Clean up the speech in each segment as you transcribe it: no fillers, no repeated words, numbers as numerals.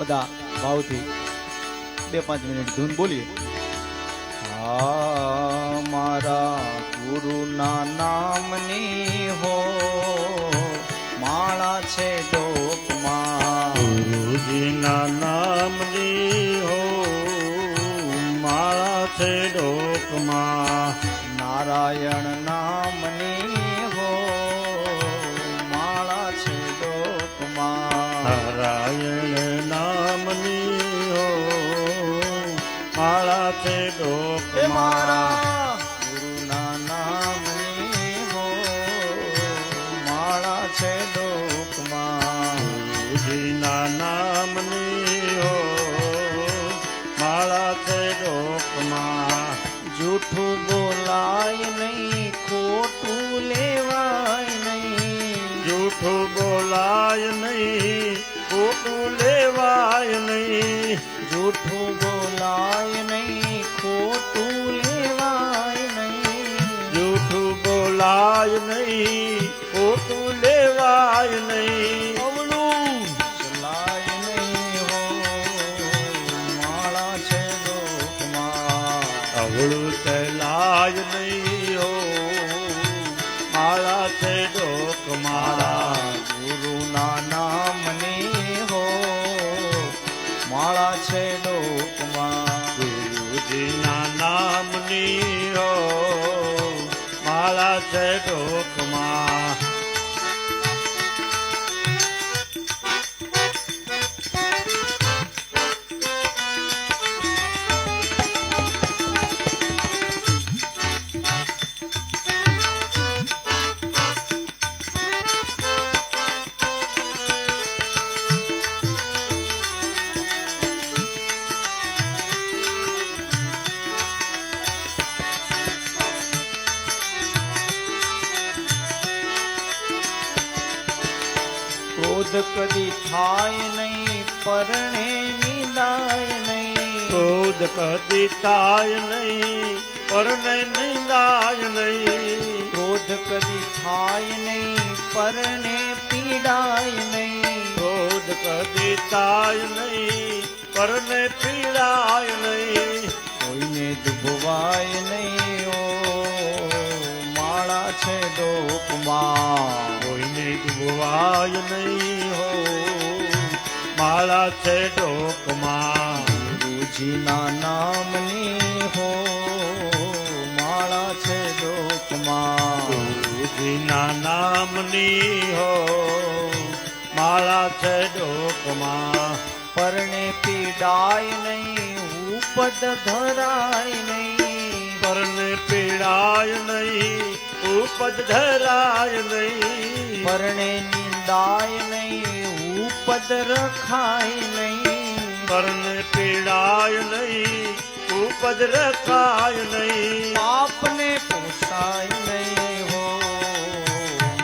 બધા ભાવથી 2-5 મિનિટ ધૂન બોલીએ. હા મારા ગુરુના નામની હો માળા છે ડોકમાં, ગુરુજીના નામની હો માળા છે ડોકમાં, નારાયણ નામની હો માળા છે ડોકમાં, નારાયણ નામની હો માળા છે ડોકમાં. મારા ગુરુના નામની હો માળા છે ડોકમાં, ગુરુજીના નામની હો માળા છે ડોકમાં. જૂઠું બોલાય નહીં, ખોટું લેવાય નહીં, જૂઠું બોલાય નહીં, ખોટું લેવાય નહીં, જૂઠું બોલાય નહીં, ખોટું લેવાય નહીં, જૂઠું બોલાય નહીં, ખોટું લેવાય નહીં, અવળું ચલાય નહીં હો માળા છે ડોકમાં, અવળું ચલાય નહીં હો માળા છે ડોકમાં. ગુરુના નામની હો માળા છે ડોકમાં, ગુરુજીના નામની હો માળા છે ડોકમાં. ક્રોધ કદી થાય નહીં, પરણે નિંદાય નહીં, ક્રોધ કદી થાય નહીં, પરને નિંદાય નહીં, ક્રોધ કદી થાય નહીં, પરણે પીડાય નહીં, ક્રોધ કદી થાય નહીં, પરને પીડાય નહીં, કોઈને દુભવાય નહીં ઓ માળા છે ડોકમાં, કોઈને ડૂબવાય નહીં હો માળા છે ડોકમાં. ગુરુજીના નામની હો માળા છે ડોકમાં, ગુરુજીના નામની હો માળા છે ડોકમાં. પરણે પીડાય નહીં, ઉપદ ધરાય નહીં, પરને પીડાય નહીં, ઉપજ ધરાય નહીં, પરણે નિંદાય નહીં, ઉપદ રખાય નહીં, પરને પીડાય નહીં, ઉપજ રખાય નહીં, પાપને પોસાય નહીં હો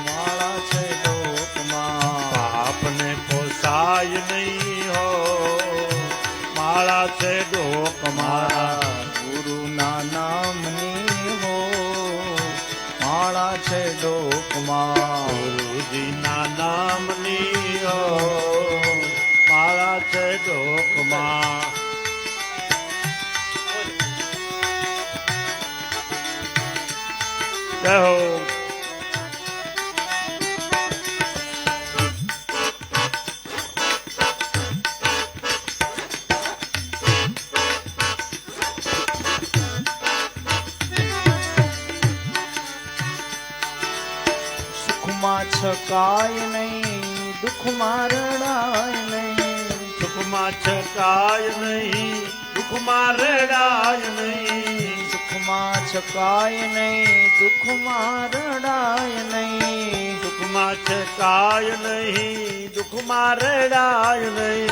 માળા છે ડોકમાં, પાપને પોસાય નહીં હો માળા છે ડોકમાં. ગુરુના નામની હો માળા છે ડોકમાં, ગુરુજીના નામની હો માળા છે ડોકમાં. જય હો. સુખમાં છકાય નહીં, દુઃખમાં રડાય નહીં, સુખમાં છકાય નહીં, દુઃખમાં રડાય નહીં, સુખમાં છકાય નહીં, દુઃખમાં રડાય નહીં, સુખમાં છકાય નહીં, દુઃખમાં રડાય નહીં,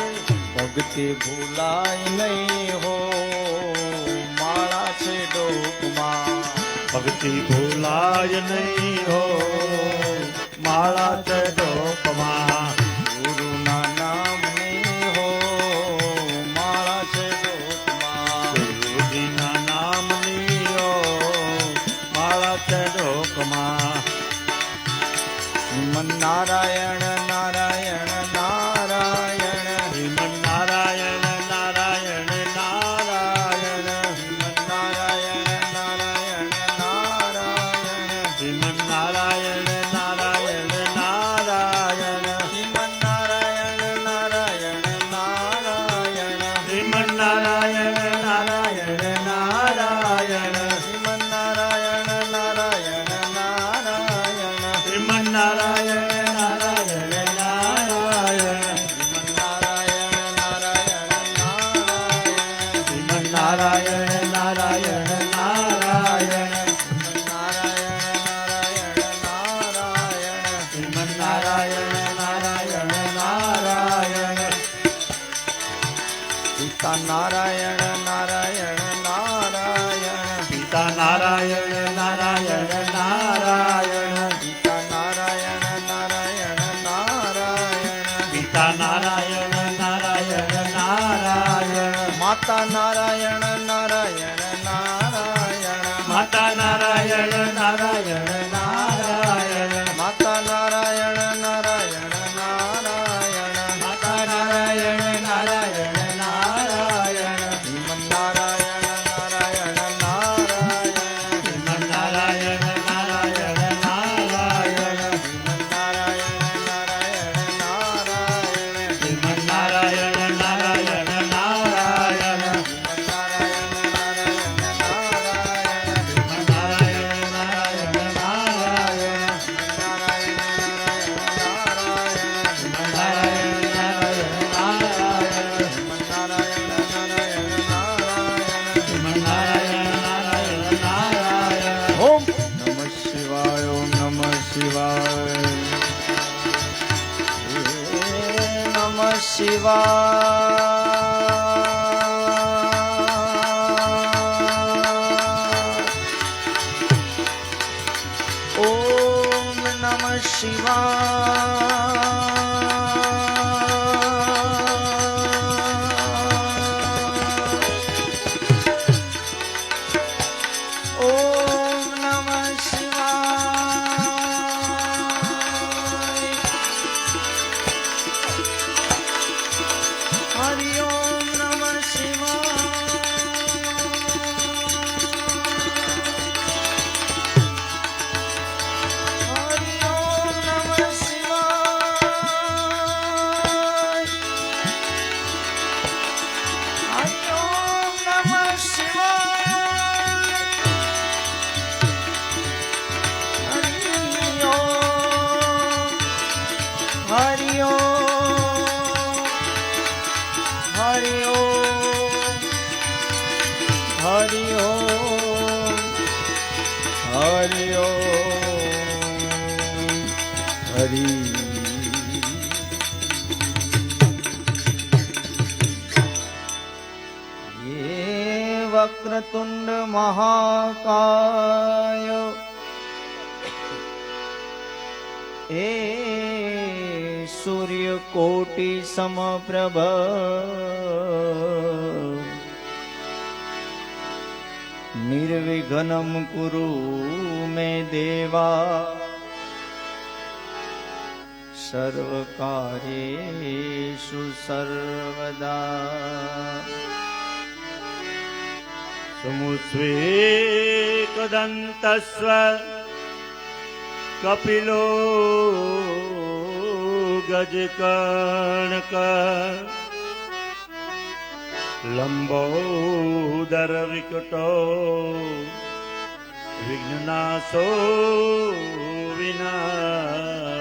ભક્તિ ભૂલાય નહીં હો માળા છે ડોકમાં, ભક્તિ ભૂલાય નહીં હો માળા છે ડોકમાં. ગુરુના નામની હો માળા છે ડોકમાં, ગુરુજીના નામની હો માળા છે ડોકમાં. શ્રીમન નારાયણ નારાયણ નારાયણ, શ્રીમન નારાયણ નારાયણ નારાયણ નારાયણ શ્રીમન નારાયણ નારાયણ નારાયણ પિતા નારાયણ નારાયણ નારાયણ પિતા નારાયણ નારાયણ નારાયણ પિતા નારાયણ નારાયણ નારાયણ પિતા નારાયણ નારાયણ નારાયણ માતા નારાયણ નારાયણ નારાયણ માતા નારાયણ નારાયણ નારાયણ માતા નારાયણ નારાયણ નારાયણ માતા નારાયણ નારાયણ નારાયણ શ્રીમન નારાયણ નારાયણ નારાયણ શ્રીમન નારાયણ નારાયણ નારાયણ શ્રીમન નારાયણ નારાયણ નારાયણ શ્રીમન નારાયણ નારાયણ નારાયણ શ્રીમન નારાયણ નારાયણ નારાયણ શ્રીમન નારાયણ નારાયણ નારાયણ ઓમ નમઃ શિવાય ઓમ નમઃ શિવાય નમઃ શિવાય ઓમ નમઃ શિવાય ઓમ નમઃ શિવાય હરિ ઓમ નમઃ શિવાય હરિ ઓમ નમઃ શિવાય હરિ ઓમ નમઃ શિવાય હરિ ઓમ હરિ ઓમ હરિ ઓમ હરિ ઓમ હરિ ये वक्रतुंड महाकाय हे सूर्यकोटि समप्रभ निर्विघ्नं कुरु मे देवा सर्वकार्येषु सर्वदा सुमुस्वेकदन्तस्व कपिलो गजकर्णक लम्बोदरविकटो विघ्ननाशो विनायक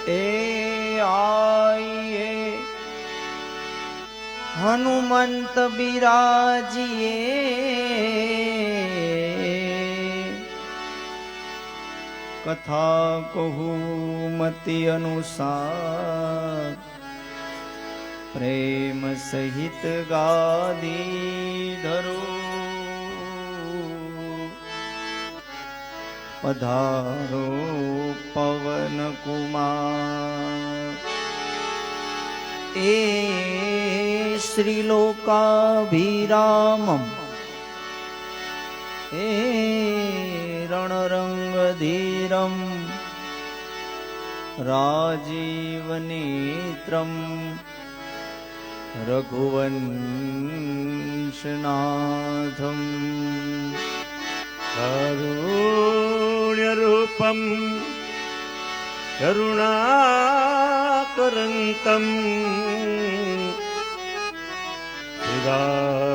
ए आइए हनुमंत बिराजिए कथा कहू मति अनुसार प्रेम सहित गादी धरो पधारो पवन कुमार ए श्रीलोकाभिरामम् ए रणरङ्गधीरम् राजीवनेत्रम् रघुवंशनाथम् कारुण्यरूपं करुणाकरन्तं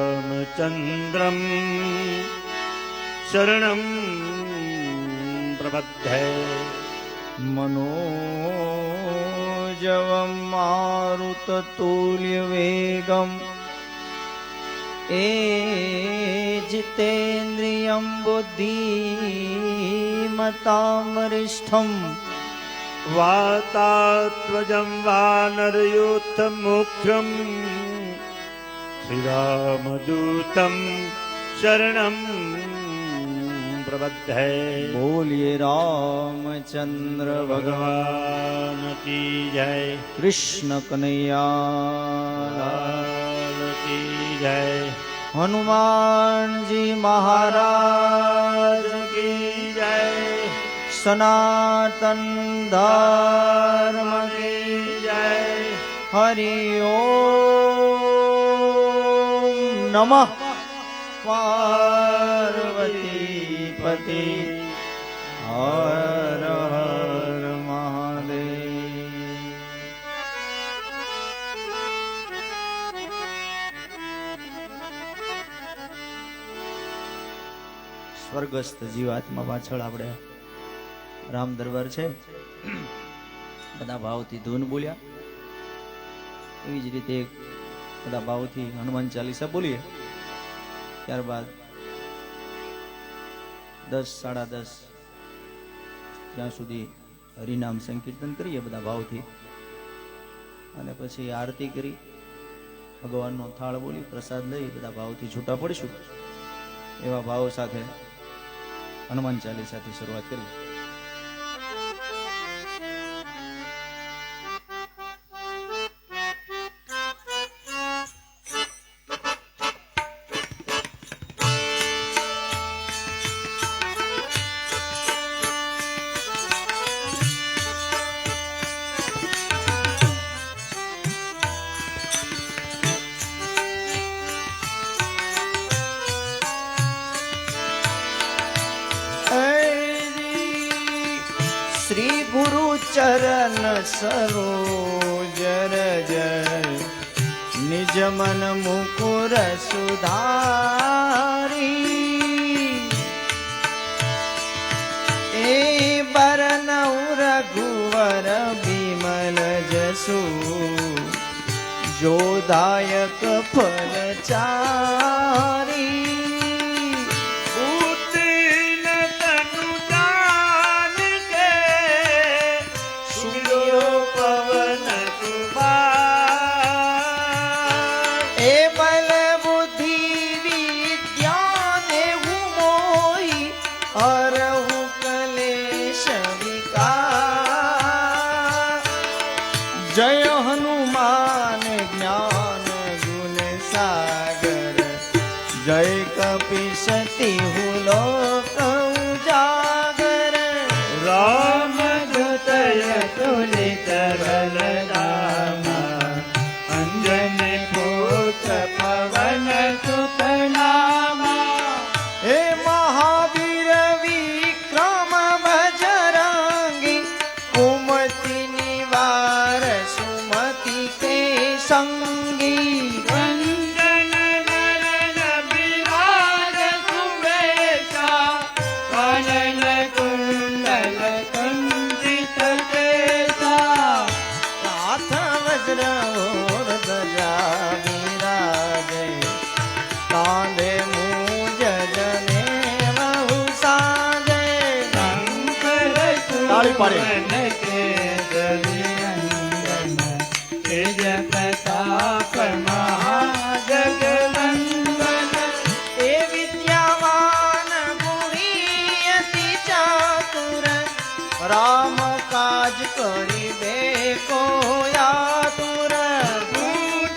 श्रीरामचन्द्रं शरणं प्रपद्ये मनोजवं मारुततुल्यवेगं એ जितेन्द्रियं बुद्धिमतां वरिष्ठं वातात्वजं वानरयूथमुख्यं श्रीरामदूतं शरणं प्रबद्धे। बोलिए रामचंद्र भगवान भगवान की जय। कृष्ण कन्हैया लाल की जय। हनुमान जी महाराज की जय। सनातन धर्म की जय। हरि ओम नमः पार्वती पति हर हर महादेव। સ્વર્ગસ્થ જીવાત્મા પાછળ આપણે રામ દરબાર છે, બધા ભાવથી ધૂન બોલ્યા, એવી જ રીતે બધા ભાવથી હનુમાન ચાલીસા બોલીએ, ત્યારબાદ 10 સાડા 10 જ્યાં સુધી હરિનામ સંકીર્તન કરીએ બધા ભાવથી, અને પછી આરતી કરી ભગવાનનો થાળ બોલી પ્રસાદ લઈ બધા ભાવથી છૂટા પડીશું. એવા ભાવ સાથે હનુમાન ચાલીસાથી શરૂઆત કરી. श्री गुरु चरण सरोज रज निज मन मुकुर सुधारी। ए बरनऊ रघुवर बिमल जसु जो दायक फल चारी। जय हनुमान ज्ञान गुण सागर जय कपीसति लोक उजागर। राम दूतय तुलित बलराम अंजनी पुत्र पवन सुत नामा। हे महावीर विक्रम बजरंगी कुमति निवार सुमति के संगी। वंदन वरण विराज सुवेशा कानन कुंडल कुंजित केसा। हाथ वज्र और ध्वजा विराजे कांधे मूंज जनेऊ साजे। ताली पाड़े। प्रताप महाजगवंदन ए विद्यावान गुणी अति चातुर राम काज करिबे को आतुर।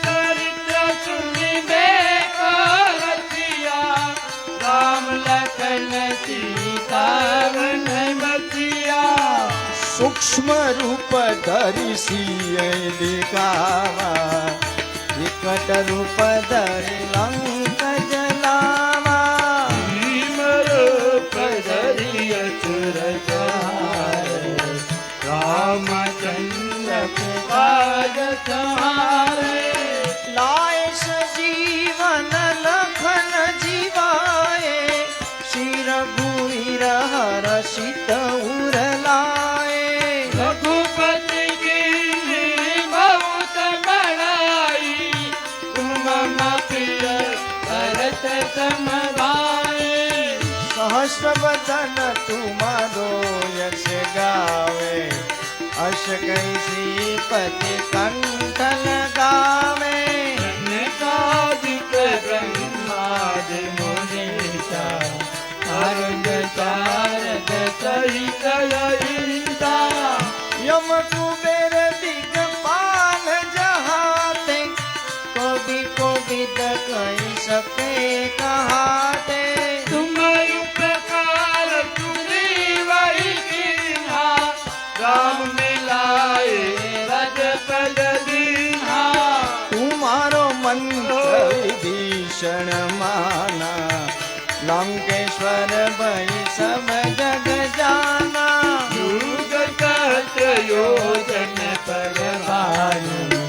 चरित्र सुनिबे को रसिया राम लखन सीता वन बसिया। सूक्ष्म रूप धरि सिय दिखावा विकट रूप धरि लंक जलावा। भीम रूप धरि असुर संहारे रामचंद्र काज संहारे। लाए सजीवन लखन जीवाए श्री रघुवीर हर्षित उर लाए। रघुपति की बहुत बड़ाई तुम मम प्रिय સમ ગાય સહસ્ર વદન તુમારો યશ ગાવે અશ કઈ શ્રીપતિ કંઠ લગાવે જનકાદિક બ્રહ્માદ મુનીષા નારદ ચારદ સહિત ઈંદા यम कुबेर दिगपाल जहाते को विद कही सके कहाते तुम उपकार तुरी वही कीन्हा राम मिलाए रज पद दीन्हा तुम्हारो मंत्र विभीषण माना लंकेश्वर भई सब जग जाना युग सहस्र योजन पर भानु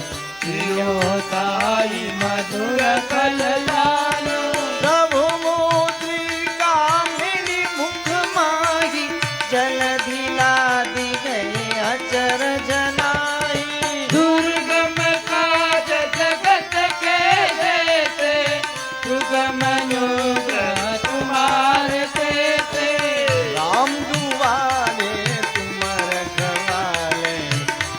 जियो ताई मधुर फल लालो प्रभु मुद्रिका मेरी मुख माही जलधि लादि गए अचर जनाई दुर्गम काज जगत के देते सुगम अनुग्रह तुम्हारे देते राम दुआरे तुम रखवाले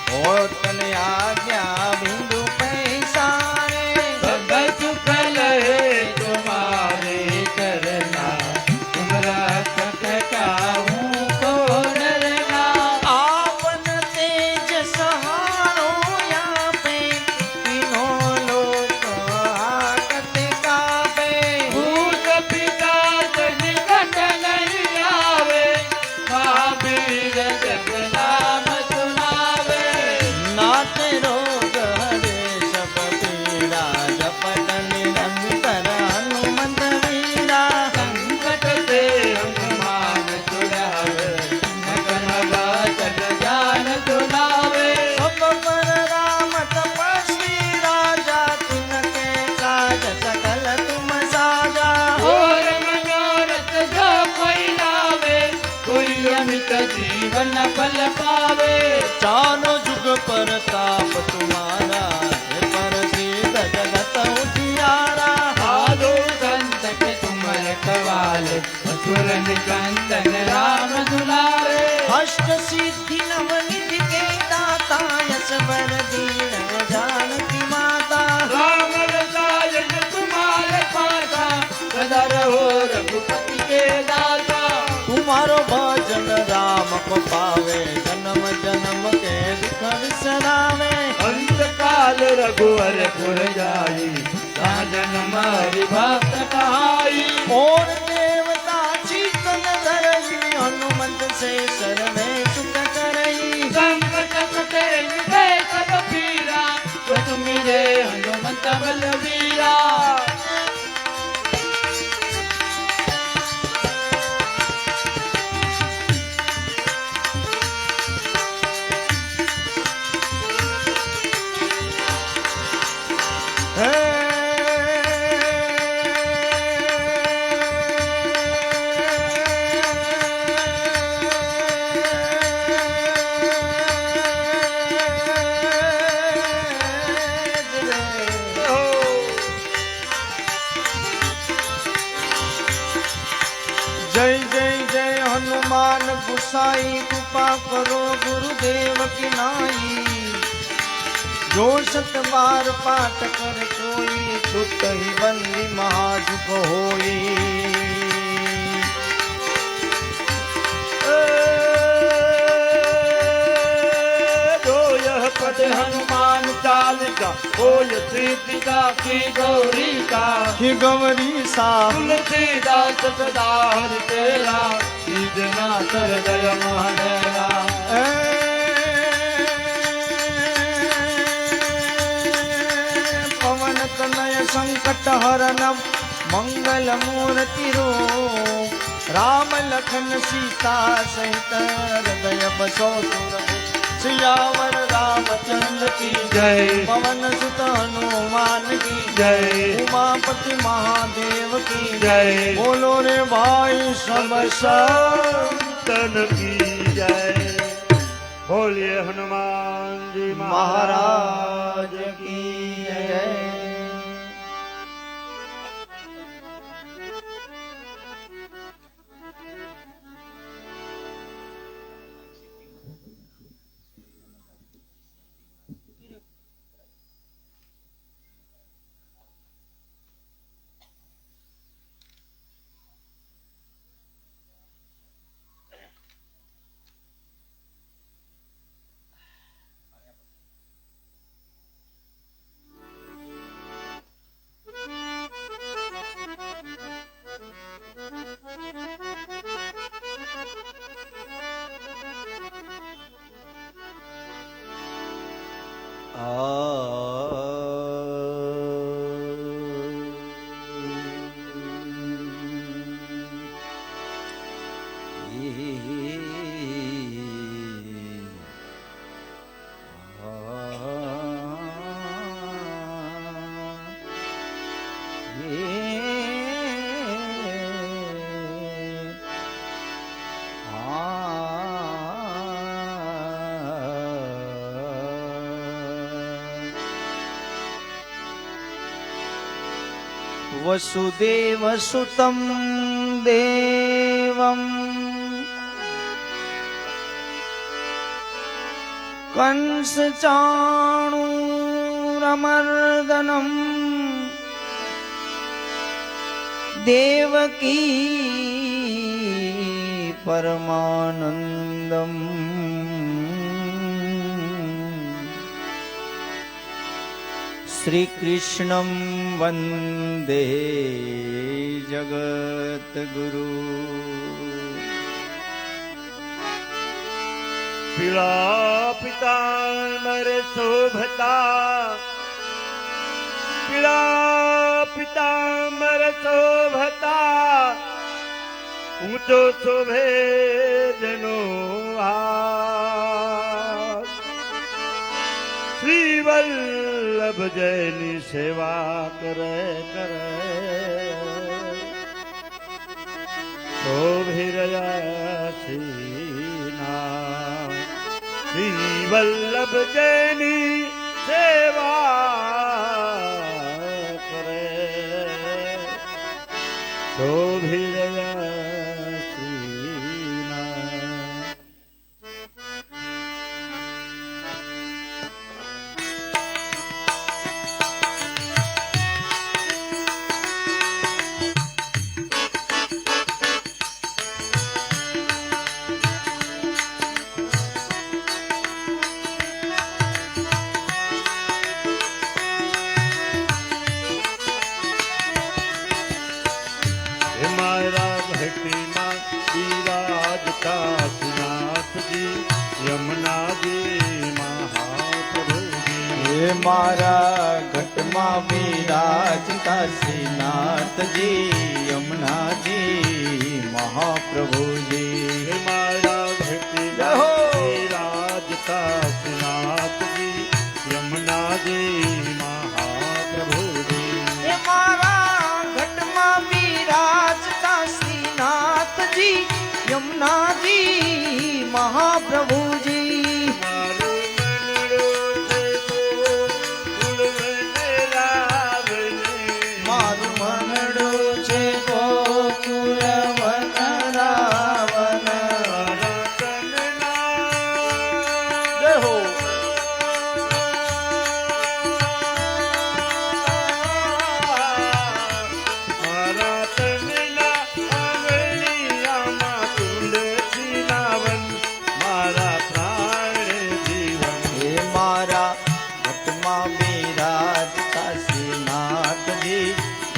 हो तन आज्ञा बिंदु पैसारे भगत फल है तुम्हारे करना तुम रखत काहू को डरना आपन तेज सहारो या पे तीनों लोक आकत कापे भूत पिशाच निकट नहीं आवे महावीर जब नाम सुनावे नाथ रोग हरे सब पीड़ा जपत निरंतर हनुमंत वीरा संकट से हनुमान छुड़ावे नगन वाचन ज्ञान सुनावे सब पर राम तपस्वी राजा तिनके काज सकल तुम साजा और मनोरथ जो कोई लावे कोई अमित जीवन फल पावे चारों जुग पर ताप तुम्हारा है पर सिद्ध जगत उजियारा साधु संत के तुम रखवाले असुर निकंदन राम दुलारे अष्ट सिद्धि नव निधि के दाता यश वर दीन जानकी माता राम रसायन तुम्हारे पासा सदा रहो रघुपति के दाता तुम्हारो भजन राम को पावे जन्म जन्म के दुख विसरावे अंत काल रघुवर पुर जाई साजन मारी भक्त कहाई और देवता चीतन धरई हनुमंत से सर्वे सुख करई संकट कटे निधे सब पीरा तो तुमिरे हनुमंत बलवीरा जय जय जय हनुमान गुसाई कृपा करो गुरुदेव की नाई जो सत बार पाठ कर कोई छुट ही बंदी महाजुक होई जो यह पद हनुमान चालिसा होय सीता की गौरी का कि गौरी सा तुलसीदास सदा हरि तेरा सीजना कर दय महादेवा पवन तनय संकट हरणम मंगल मूर्ति रूप राम लखन सीता सहित हृदय बसो सुर सियावर रामचंद्र की जय पवन सुत हनुमान की जय उमापति महादेव की जय बोलो रे भाई सब संतन की जय बोलिए हनुमान जी महाराज की जय વસુદેવસુતં દેવં કંસચાણૂરમર્દનમ દેવકી પરમાનંદમ શ્રી કૃષ્ણં વંદે જગતગુરુ. પીળા પિતાંબર શોભતા, પીળા પિતાંબર શોભતા, ઊંચો શોભે જેનો હાથ. શ્રી વલ્લભ જયની સેવા કરે કરે શોભી રહ્યા શ્રીના. શ્રી વલ્લભ જયની સેવા કરે શોભી રહ્યા શ્રીના. મારા ભક્તિમાં બિરાજતા શ્રીનાથજી યમુનાજી મહાપ્રભુજી. હે મારા ઘટમાં બિરાજતા શ્રીનાથજી યમુનાજી મહાપ્રભુજી. હે મારા ભક્તિમાં બિરાજતા શ્રીનાથજી યમુનાજી મહાપ્રભુજી. હે મારા ઘટમાં બિરાજતા શ્રીનાથજી યમુનાજી મહાપ્રભુજી. મારું મનડું છે ગોકુળ વનરાવને. મારું મનડું છે ગોકુળ વનરાવન. મારા તનના જય હો. મારા તનના આંગળીયામાં તુલસી નાવન. મારા પ્રાણ જીવન. હે મારા ઘટમાં બિરાજતા શ્રીનાથજી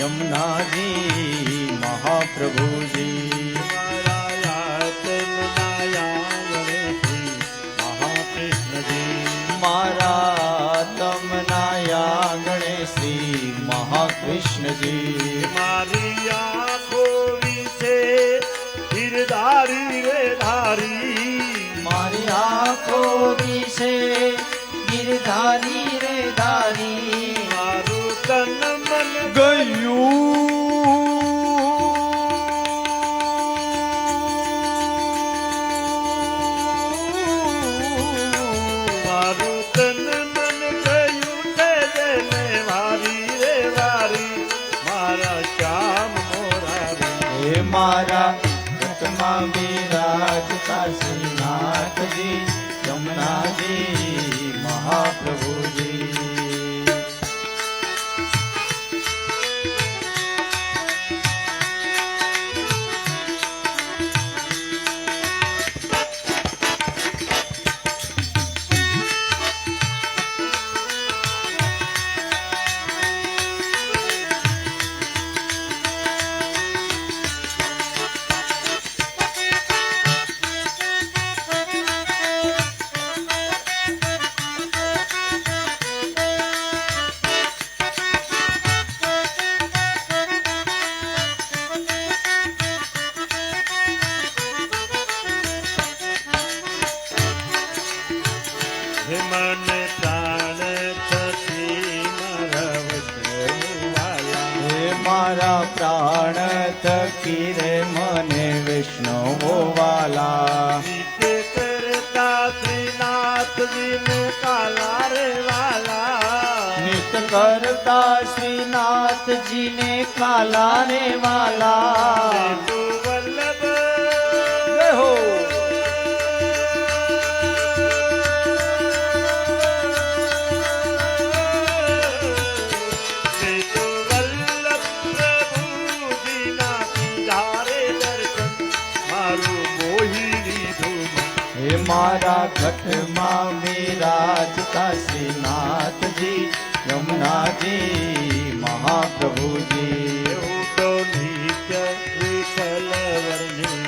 યમુનાજી મહાપ્રભુજી. મારા યાતનના યાંગણેથી મહાકૃષ્ણજી. મારા તમના આંગણે શ્રી મહાકૃષ્ણજી. મારી આંખો વિશે ગિરધારી રે ધારી. મારી આંખો વિશે ગિરધારી રે ધારી. મારું તન મન મારું તન મન ગયું છે જેને વારી રે વારી. મારા શ્યામ મોરારી. હે મારા ઘટમાં બિરાજતા શ્રીનાથજી યમુનાજી મહાપ્રભુજી. હે મને પ્રાણ થકી મારા વચનવાલા. હે મારા પ્રાણ થકી રે મને વૈષ્ણવો વાલા. જીતે કરતા શ્રીનાથજીને કાલા રે વાલા. નિત કરતા શ્રીનાથજીને કાલા રે વાલા તું વલ્લભ જય હો હે મારા ઘટમાં બિરાજતા શ્રીનાથજી યમુનાજી મહાપ્રભુજી હું તો નિત્ય વિઠ્ઠલ વરની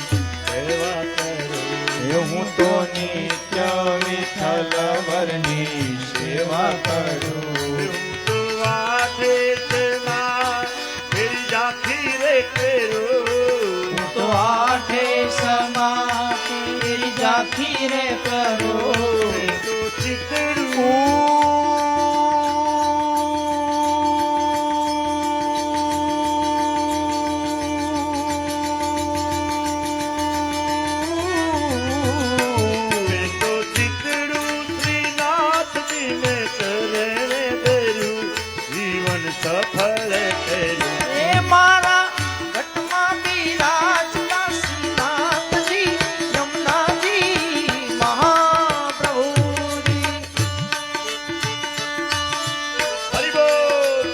સેવા કરું. હે હું તો નિત્ય વિઠ્ઠલ વરની સેવા કરું હું તો વાટે તેમાં ફેરી જાખી રે કરું. હું તો આઠે સમા તેરી જાખી રે કરું મેં તો ચિતડું મેં તો ચિતડું શ્રીનાથજીને ચરણે ધર્યું. જીવન સફળ કર્યું. એ મારા ઘટમાં બિરાજતા શ્રીનાથજી યમુનાજી મહાપ્રભુજી હરિ બોલ.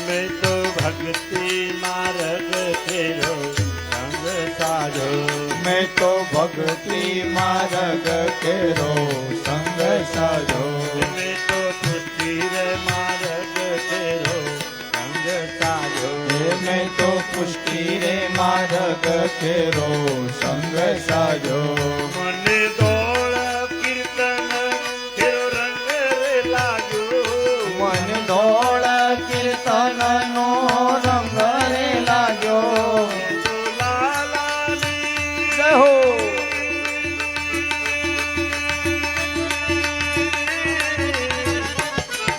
મેં તો ભક્તિ માર્ગ ફેરો સંગ સાજો. મેં તો ભક્તિ માર્ગ કેરો સંગ સાજો મેં તો પુષ્ટિ રે માર્ગ ફેરો સંગ સાજો. મેં તો પુષ્ટિ રે માર્ગ કેરો સંગ સાજો મને દોડ કીર્તન ફેરો રંગ રે લાગ્યો. મન દોળ કીર્તન નો રંગ રે લાગ્યો તો લાલાની જય હો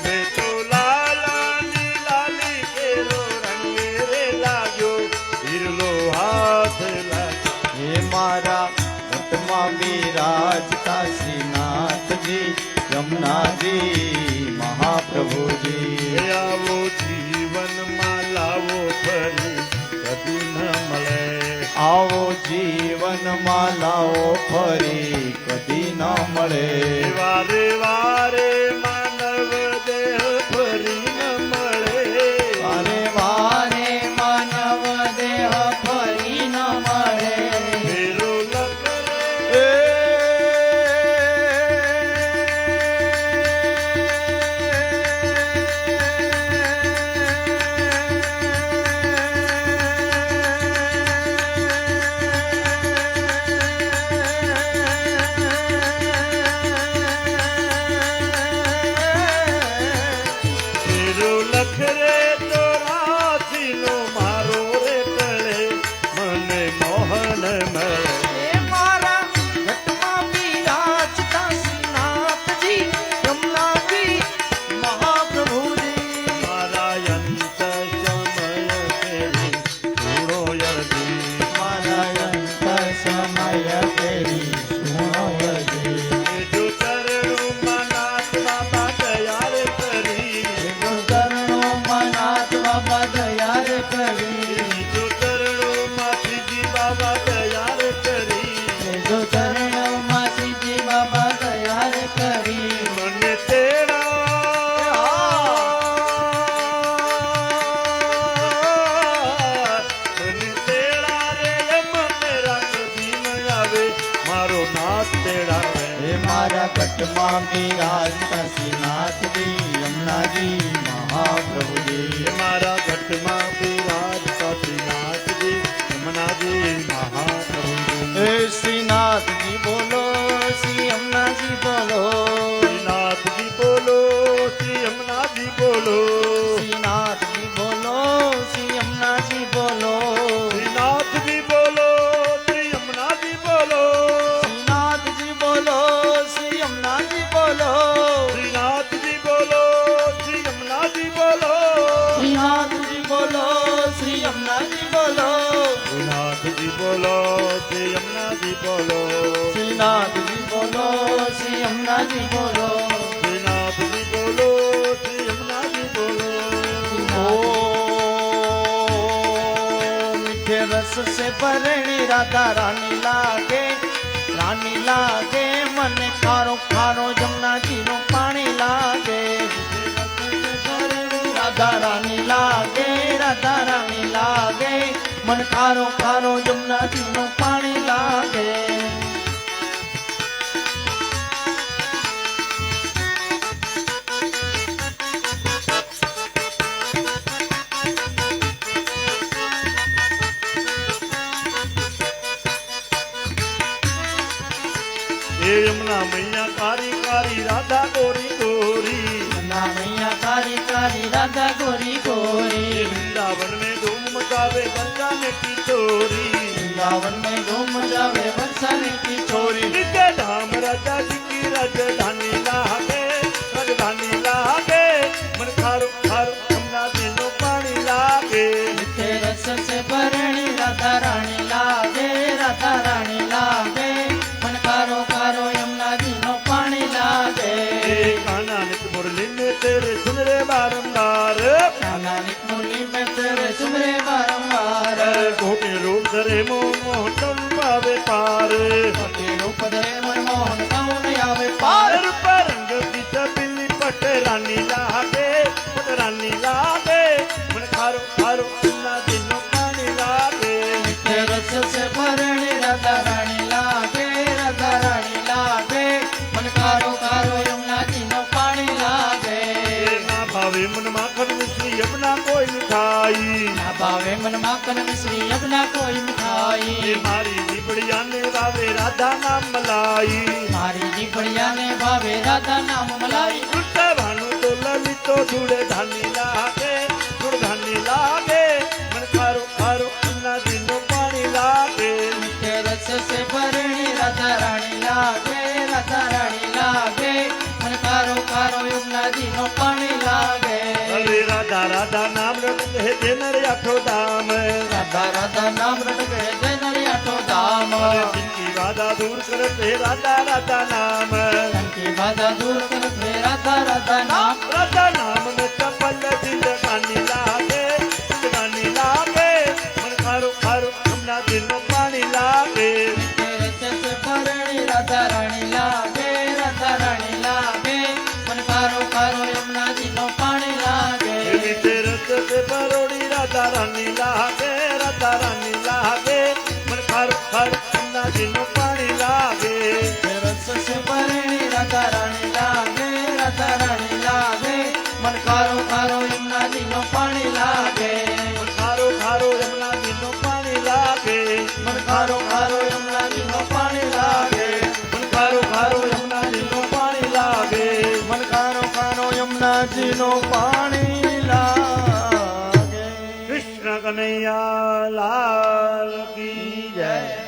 મેં તો લાલાની લાલી ફેરો રંગ રે લાગ્યો. હિરલો હાથ લાગ્યો. હે મારા ઘટમાં બિરાજતા શ્રીનાથજી યમુનાજી મહાપ્રભુજી આવો જીવનમાં લાવો ફરી કદી ન મળે. આવો જીવનમાં લાવો ફરી કદી ન મળે વારે વારે માનવ દેહ ફરી ન મળે. વારે વારે માનવ દેહ ફરી ન મળે ફેરો લખરે એ ફેરો લખરે તો રાજીનો મારો રે ટળે. મને મોહન મળે. એ મારા ઘટમાં બિરાજતા શ્રીનાથજી યમુનાજી મહાપ્રભુજી મારા અંત સમય ફેરી પૂરો યદી. મારા અંત સમય તેરી સુણવજી જો ચરણોમાં નાથ બાબા દયા રે કરી. ચરણો મનાથ બાબા દયા રે કરી જો ચરણોમાં શ્રીજી બાબા દયા રે કરી. જો ચરણો માસીજી બાબા દયા રે કરી મને તેડા મને તેડા રે મને રાખી ન આવે. મારો નાથ તેડા રે. હે મારા ઘટમાં બિરાજતા શ્રીનાથજી યમુનાજી મહાપ્રભુજી મારા ઘટમાં બિરાજતા શ્રીનાથજી યમુનાજી મહાપ્રભુ. હે શ્રીનાથજી બોલો શ્રી યમુનાજી બોલો શ્રીનાથજી બોલો શ્રી યમુનાજી બોલો શ્રીનાથજી બોલો શ્રી યમુનાજી બોલો શ્રીનાથજી બોલો શ્રી યમુનાજી બોલો શ્રીનાથજી બોલો શ્રી યમુનાજી બોલો શ્રીનાથજી બોલો શ્રી યમુનાજી બોલો શ્રીનાથજી બોલો શ્રી યમુનાજી બોલો શ્રીનાથજી બોલો શ્રી યમુનાજી બોલો શ્રીનાથજી બોલો શ્રી યમુનાજી બોલો ओ मीठे रस से भरणी राधा रानी लागे मन खारो खारो जमुना जी नो पानी लागे राधा रानी लागे मन खारो खारो जमुना जी नो पानी लागे हे यमुना मैया कारी कारी राधा गोरी गोरी ना मैया कारी कारी राधा गोरी गोरी ये वृंदावन में धूम मचावे बरसाने की चोरी वृंदावन में धूम जावे बरसाने की छोरी नित्य धाम राजा जी की राजधानी लागे मन खारो खारो यमुना दिनो पानी लागे मीठे रस से भरणी राधा रानी लागे मन कारो कारो यमुना जी नो पानी लागे हे कान्हा नित मुरली में तेरे सुन रे बारंबार नानक मुरली में तेरे सुमरे बारंबार घोटे रूप धरे मोह तुम पावे पार भक्ति रूप धरे मन मोहन कौन आवे पार पार रंग की बिल्ली पट रानी लागे मन खारो खारो यमुना दिनो पानी लागे मीठे रस से भरणी राधा रानी लागे मन कारो कारो यमुना जी नो पानी लागे ना भावे मन माखन मिश्री यमुना कोई मिठाई ना भावे मन माखन मिश्री अपना कोई मिठाई ये मारी जी बढ़िया ने भावे राधा नाम मलाई मारी जी बढ़िया ने भावे राधा नाम मलाई उल्टा भानु तो ललितो जुड़े धानी लागे मन खारो खारो यमुना दिनो पानी लागे मीठे रस से भरणी राधा रानी लागे मन कारो कारो यमुना जी नो पानी लागे अरे राधा राधा नाम रट है देनर आठो दाम राधा राधा नाम रट गए जय नरियाठो धाम अरे जिनकी बाधा दूर करते राधा राधा नाम की बाधा दूर करते राधा राधा नाम में चपल जिंदगानी लागे मन खारो खारो यमुना दिनो पानी लागे मीठे रस से भरणी राधा रानी लागे मन कारो कारो यमुना जी नो पानी लागे तेरे से बरोड़ी राधा रानी लागे मन खारो खारो यमुना दिनो पानी लागे रस से भरणी राधा रानी लागे मन कारो कारो यमुना जी नो पानी लागे मन खारो खारो यमुना दिनो पानी लागे मन कारो कारो यमुना जी नो पानी लागे मन खारो खारो यमुना दिनो पानी लागे मन कारो कारो यमुना जी नो पानी लागे कृष्ण कन्हैया लाल की जय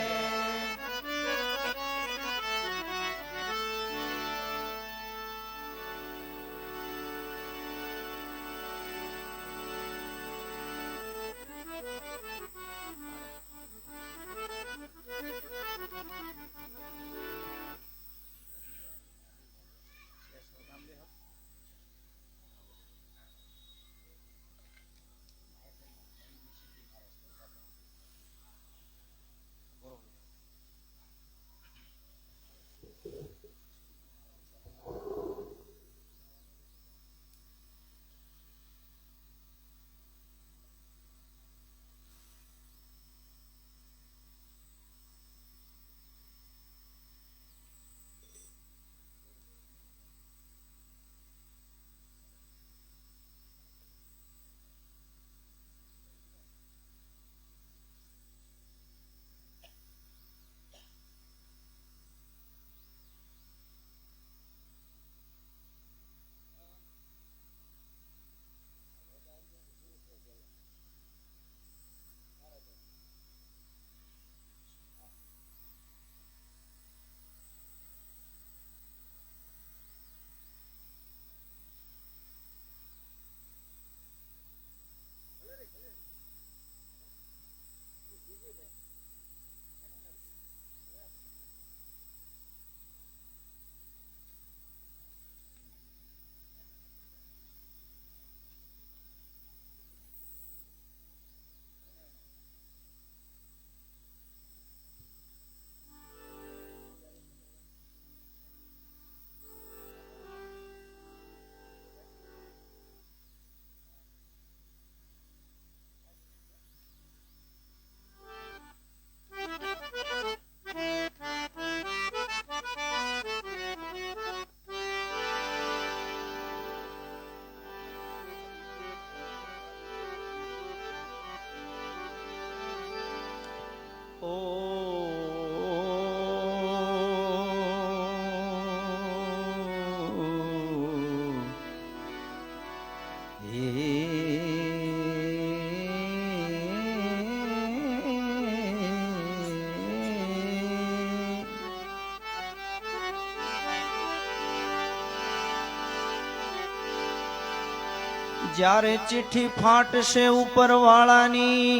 જ્યારે ચિઠ્ઠી ફાટશે ઉપરવાળાની,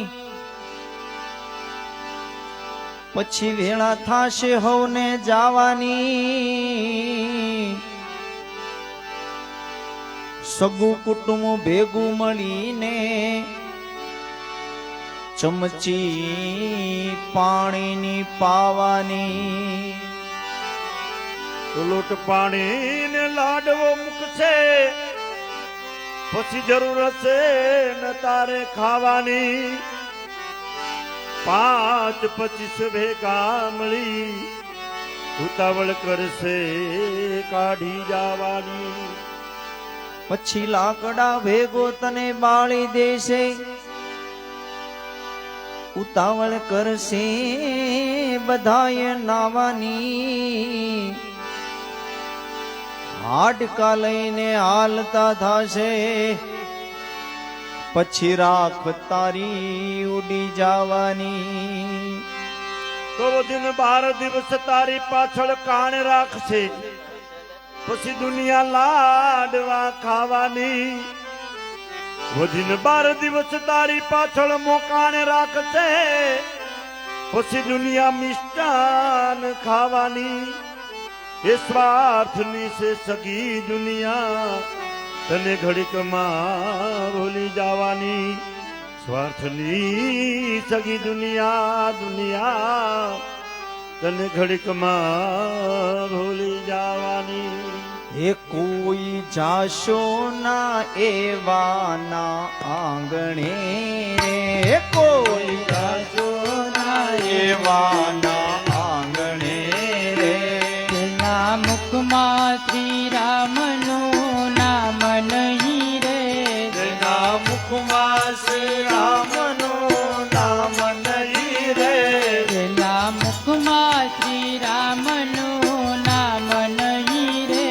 પછી વેળા થાશે હવને જાવાની. સગું કુટુંબ ભેગું મળીને ચમચી પાણીની પાવાની. લોટ પાણી ને લાડવો મૂકશે, પછી જરૂર હશે ન તારે ખાવાની. 5-25 ભેગા મળી ઉતાવળ કરશે કાઢી જવાની. પછી લાકડા ભેગો તને બાળી દેશે, ઉતાવળ કરશે બધાએ નાવાની. હાડકા લઈને હાલતા થાશે, પછી રાખ તારી ઉડી જવાની. તો દિન 12 દિવસ તારી પાછળ કાન રાખશે, પછી દુનિયા લાડવા ખાવાની. વધીને 12 દિવસ તારી પાછળ મોકાને રાખશે, પછી દુનિયા મિષ્ટાન ખાવાની. એ સ્વાર્થની છે સગી દુનિયા, તને ઘડીકમાં ભૂલી જવાની. સ્વાર્થની સગી દુનિયા, દુનિયા તને ઘડીકમાં ભૂલી જવાની. એ કોઈ જાશો ના એવાના આંગણે રે, કોઈ જાશો ના એવાના આંગણે રે. તેના મુખમાં શ્રી રામનું નામ નહીં રે, તેના મુખમાં શ્રી રામનું નામ નહીં રે. તેના મુખમાં શ્રી રામનું નામ નહીં રે.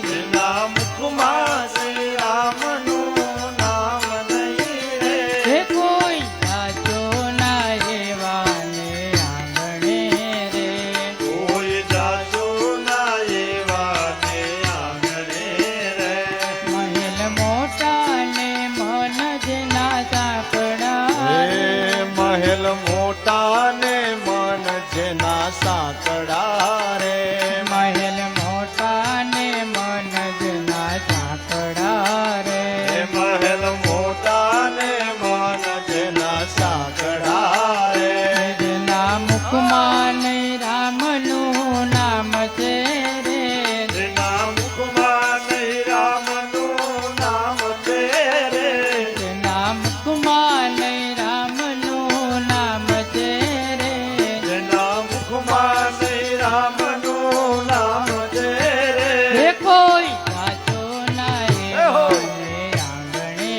તેના મુખમાં શ્રી રામનું નામ નહીં રે. હે કોઈ સાચો ના એવાને આંગણે રે, કોઈ જાજો ના એવાને આંગણે રે. મહેલ મોટા ને મન જેના સાંકડા રે. મહેલ મોટા ને મન જેના સાંકડા રે. મહેલ મોટા ને મન જેના સાંકડા રે. મહેલ મોટા ને મન જેના સાંકડા રે. જેના મુખમાં નહીં રામનું નામ છે રે, તેના મુખમાં નહીં રામનું નામ છે રે. જેના મુખમાં નહીં રામનું નામ છે રે. તેના મુખમાં નહીં રામનું નામ છે રે. હે કોઈ સાચો ના એવાને આંગણે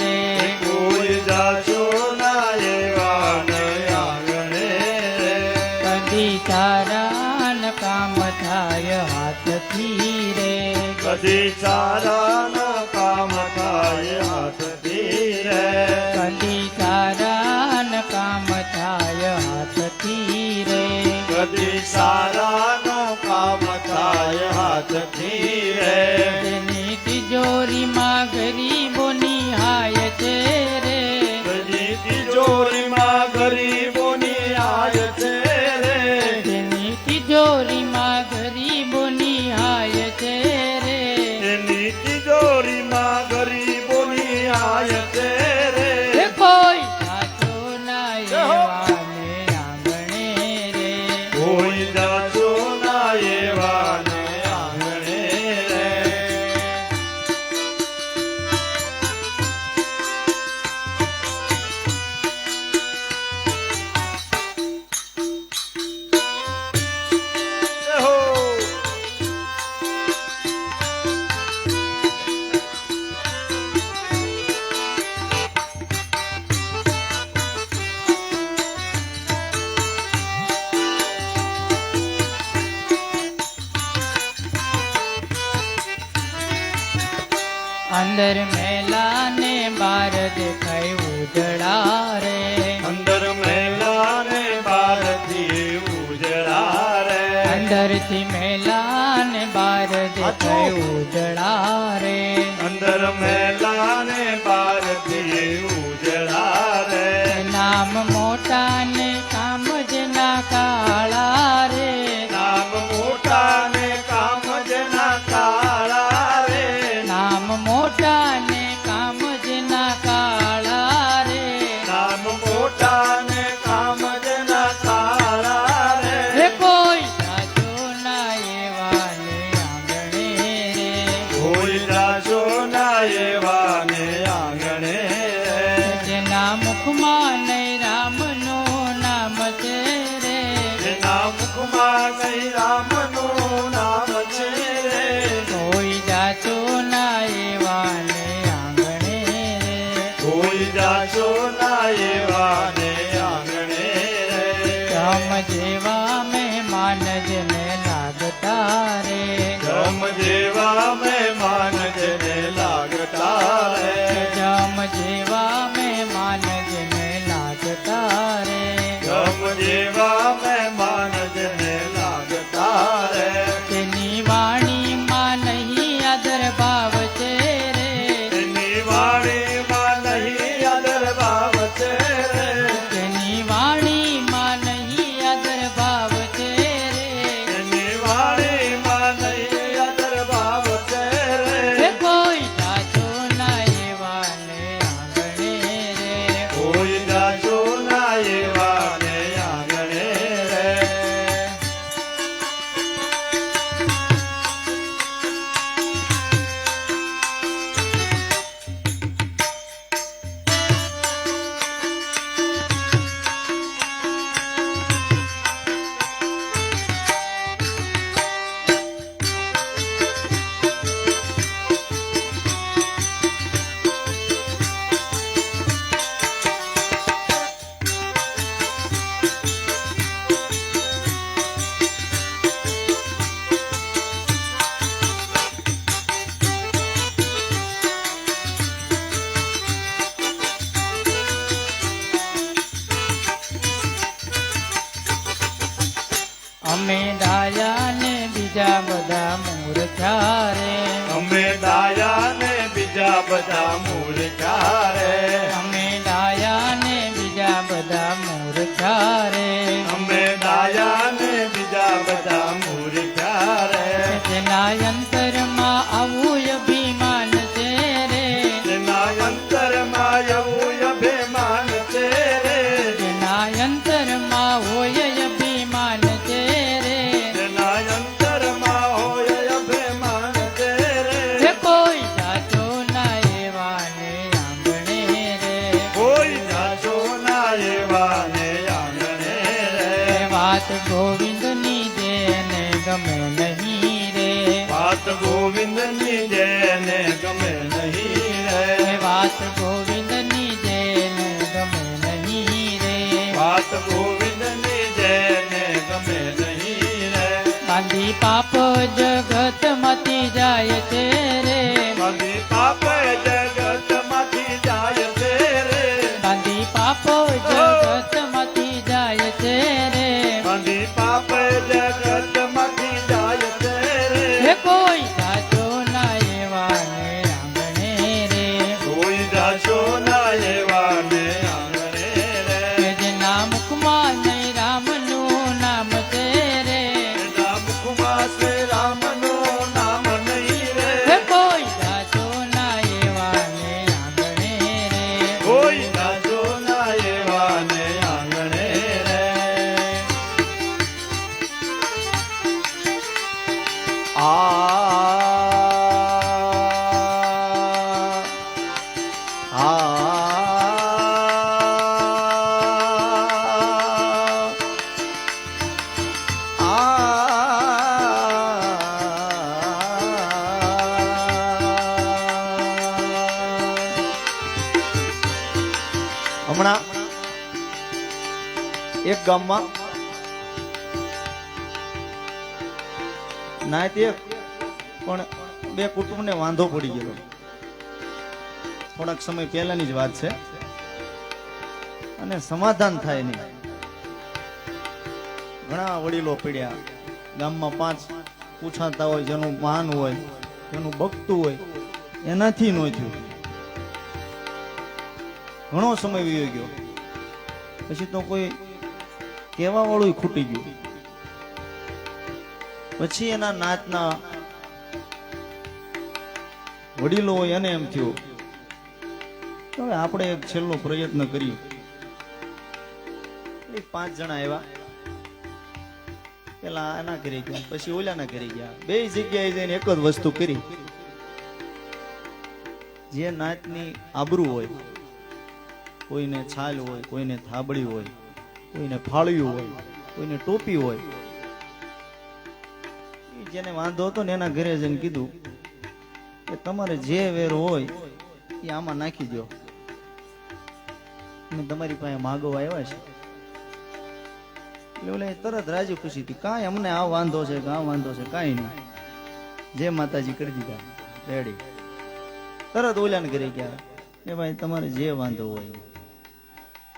રે, કોઈ જાજો ના એવાને આંગણે રે. કદી તારા ન કામ થાય હાથથી રે. કદી સારા ન કામ થાય હાથથી રે. કદી તારા ન કામ થાય હાથથી રે. કદી સારા નો કામ થાય હાથથી રે. તેની તિજોરીમાં ગરીબોની હાય છે રે, કદી તિજોરીમાં ગરીબોની આય છે રે. તેની તિજોરીમાં ગરીબોની હાય છે રે. તેની તિજોરીમાં ગરીબોની આય છે રે. હે કોઈ સાચો ના એવાને આંગણે રે, કોઈ જાજો ના એવાને આંગણે રે. હો અંદર મેલા ને બાર દેખાય ઉજળા રે. અંદર મેલા ને બારથી ઉજળા રે. અંદરથી મેલા ને બાર દેખાય ઉજળા રે. અંદર મેલા ને જાશો ના એવા ને આંગણે રે જમ જેવા મહેમાન જેને લાગતા રે જમ જેવા મહેમાન જેને લાગતા રે જમ જેવા મહેમાન જેને લાગતા રે જમ જેવા મહેમાન જેને લાગતા રે તેની વાણીમાં નહીં આદર ભાવ છે રે તેની વાણીમાં નહીં આદર ભાવ છે રે તેની વાણીમાં નહીં આદર ભાવ છે રે તેની વાણીમાં નહીં આદર ભાવ છે રે હે કોઈ જાજો ના એવા ને આંગણે રે કોઈ જાશો ના એવા ને આંગણે રે અમે ડાયા ને બીજા બધા મૂર્ખા રે અમે ડાયા ને બીજા બધા મૂર્ખા રે અમે ડાયા ને બીજા બધા મૂર્ખા રે અમે ડાયા ને બીજા બધા મૂર્ખા રે જેના અંતરમાં આવું અભિમાન છે રે તેના અંતરમાં એવું અભિમાન છે રે જેના અંતરમાં હોય અભિમાન છે રે તેના અંતરમાં હોય અભિમાન છે રે હે કોઈ જાજો ના એવા ને આંગણે રે કોઈ જાશો ના એવા ને આંગણે રે વાત ગોવિંદની જેને ગમે નહીં રે વાત ગોવિંદની જેને ગમે નહીં રે વાત ગોવિંદની જેને ગમે નહીં રે વાત ગોવિંદની જેને ગમે નહીં રે બાંધી પાપ જગત માંથી જાય છે રે બાંધી પાપ જગત માંથી જાય છે રે બાંધી પાપ જગત માંથી જાય છે રે બાંધી પાપ જગત માંથી જાય છે રે હે કોઈ જાજો ના એવા ને આંગણે રે કોઈ જાશો ના એવા ને આંગણે રે કે જેના મુખમાં નહીં રામનું નામ છે રે એના મુખમાં શ્રી રામનું નામ નહીં હે રે કોઈ જાજો ના એવા ને આંગણે રે કોઈ જાશો ના એવા ને આંગણે રે હમણાં એક ગામમાં નાયત એક પણ બે કુટુંબને વાંધો પડી ગયો. થોડાક સમય પહેલાની જ વાત છે અને સમાધાન થાય નહીં. ઘણા વડીલો પડ્યા ગામમાં, 5 પૂછાતા હોય, જેનું માન હોય, જેનું ભક્તું હોય, એનાથી ન થયું. ઘણો સમય વીયો ગયો, પછી તો કોઈ કહેવા વાળું ખૂટી ગયું. પછી એના નાતના વડીલો હોય એને એમ થયું કે હવે આપણે એક છેલ્લો પ્રયત્ન કરીએ. 5 જણા આવ્યા, પેલા આના કરી ગયા, પછી ઓલાના કરી ગયા. 2 જગ્યાએ જઈને એક જ વસ્તુ કરી. જે નાતની આબરૂ હોય, કોઈને છાલ હોય, કોઈને થાબડી હોય, કોઈને ફાળ્યું હોય, કોઈને ટોપી હોય, જેને વાંધો હતો ને એના ઘરે જઈને કીધું કે તમારે જે વેરો હોય એ આમાં નાખી દો. અમે તમારી પાસે માગવા આવ્યા છે. એટલે ઓલા તરત રાજી ખુશી થી કાંઈ અમને આ વાંધો છે કે આ વાંધો છે કાંઈ નહીં, જે માતાજી કરી દીધા રેડી. તરત ઓલાને કરી ગયા કે ભાઈ તમારે જે વાંધો હોય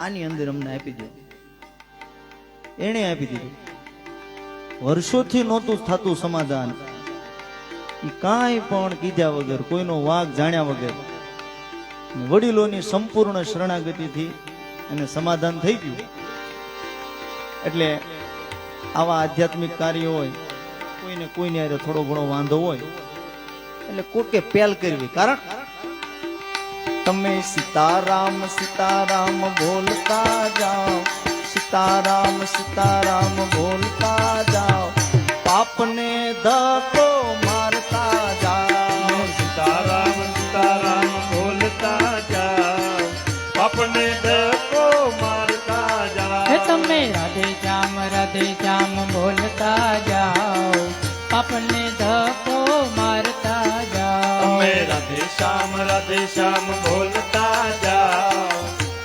આની અંદર અમને આપી દો. એને આપી દીધું. વર્ષોથી નહોતું થતું સમાધાન. એ કાંઈ પણ કીધા વગર, કોઈનો વાગ જાણ્યા વગર, વડીલોની સંપૂર્ણ શરણાગતિથી એને સમાધાન થઈ ગયું. એટલે આવા આધ્યાત્મિક કાર્યો હોય, કોઈને હારે થોડો ઘણો વાંધો હોય એટલે કોકે પહેલ કરવી. કારણ તમે સીતારામ સીતારામ બોલતા જાઓ, સીતારામ સીતારામ બોલતા જાઓ, પાપને ધક્કો મારતા જાઓ. સીતારામ સીતારામ બોલતા જાઓ, પાપને ધક્કો મારતા જાઓ. હે તમે રાધે શ્યામ બોલતા જાઓ, પાપને ધક્કો મારતા જાઓ. તમે રાધે શ્યામ બોલતા જાઓ,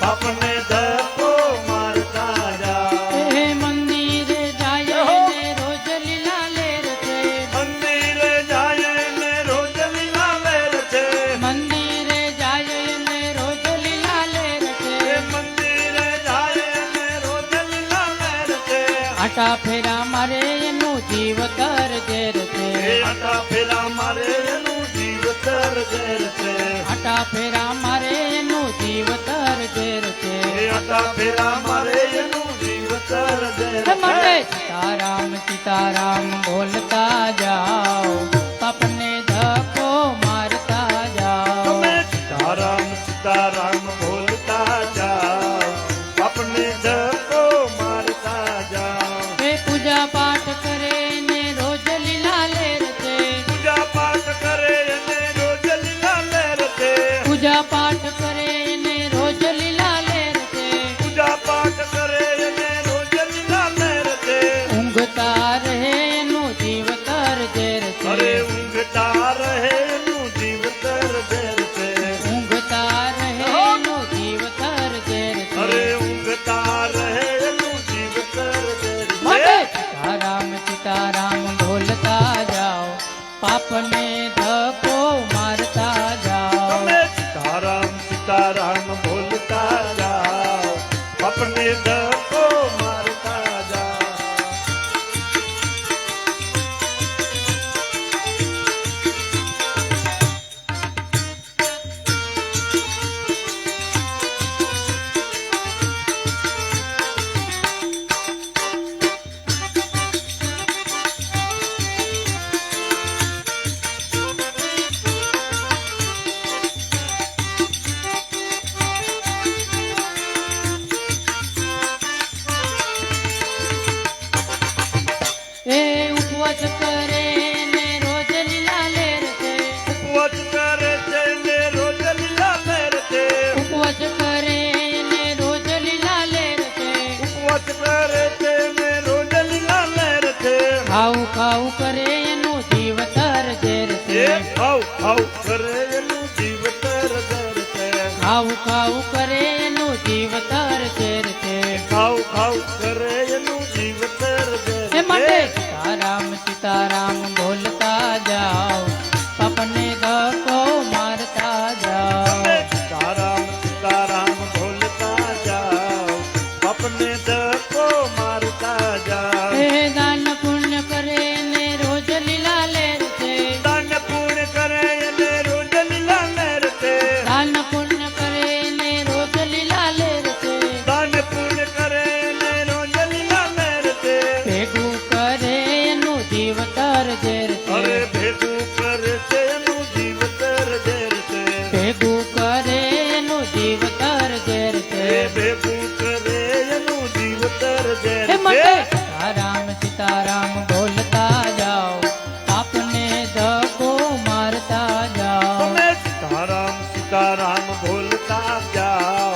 પાપને ધક્કો મારતા જાઓ. હે મંદિરે જાય ને રોજ લીલા લેર છે, મંદિરે જાય ને રોજ લીલા લેર છે, મંદિરે જાય ને રોજ લીલા લેર છે. એ મંદિરે જાય ને રોજ લીલા લેર છે. આટા ફેરા મારે એનું જીવતર ઝેર છે, એ આટા ફેરા મારે એનું જીવતર ઝેર છે. આટા ફેરા મારે એનું જીવતર ઝેર છે. એ આટા ફેરા મારે એનું જીવતર ઝેર હે છે. મંડે સીતારામ બોલતા જાઓ, પાપને ધક્કો મારતા જાઓ. તમે સીતારામ બોલતા જાઓ, પાપને ધક્કો મારતા જાઓ. હે પૂજા પાઠ કરે ને રોજ લીલા લેર છે, પૂજા પાઠ કરે અને રોજ લીલા લેર છે. પૂજા પાઠ કરે ને રોજ લીલા લેર છે. પૂજા પાઠ કરે અને રોજ લીલા લેર છે. ઊંઘતા રહે એનું જીવતર ઝેર અરે છે, ઊંઘતા રહે એનું જીવતર ઝેર છે. ઊંઘતા રહે એનું જીવતર ઝેર અરે છે. ઊંઘતા રહે એનું જીવતર ઝેર માટે છે. સીતારામ બોલતા જાઓ, પાપને ધક્કો મારતા જાઓ. તમે સીતારામ બોલતા જાઓ, પાપને ધક્કો મારતા જાઓ. એ ઉપવાસ કરે ને રોજ લીલા લેર છે, ઉપવાસ કરે છે ને રોજ લીલા લેર છે. ઉપવાસ કરે ને રોજ લીલા લેર છે. ઉપવાસ કરે છે ને રોજ લીલા લેર છે. ખાવું કરે એનું જીવતર ઝેર છે, એ ખાવ કરે એનું જીવતર ઝેર છે. ખાવું કરે એનું જીવતર ઝેર છે. ખાવ કરે એનું જીવતર ઝેર હે માટે છે. સીતારામ બોલતા જાઓ, પાપને ધક્કો મારતા જાઓ. તમે સીતારામ બોલતા જાઓ, પાપને ધક્કો મારતા જાઓ. હે દાન પુણ્ય કરે ને રોજ લીલા લેર છે, દાન પુણ્ય કરે અને રોજ લીલા લેર છે. દાન પુણ્ય કરે ને રોજ લીલા લેર છે. દાન પુણ્ય કરે અને રોજ લીલા લેર છે. ભેગું કરે એનું જીવતર ઝેર અરે છે, ભેગું કરે છે એનું જીવતર ઝેર છે. ભેગું કરે એનું જીવતર ઝેર છે. એ ભેગું કરે એનું જીવતર ઝેર હે છે. માટે સીતારામ બોલતા જાઓ, પાપને ધક્કો મારતા જાઓ. તમે સીતારામ બોલતા જાઓ,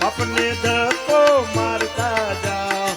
પાપને ધક્કો મારતા જાઓ.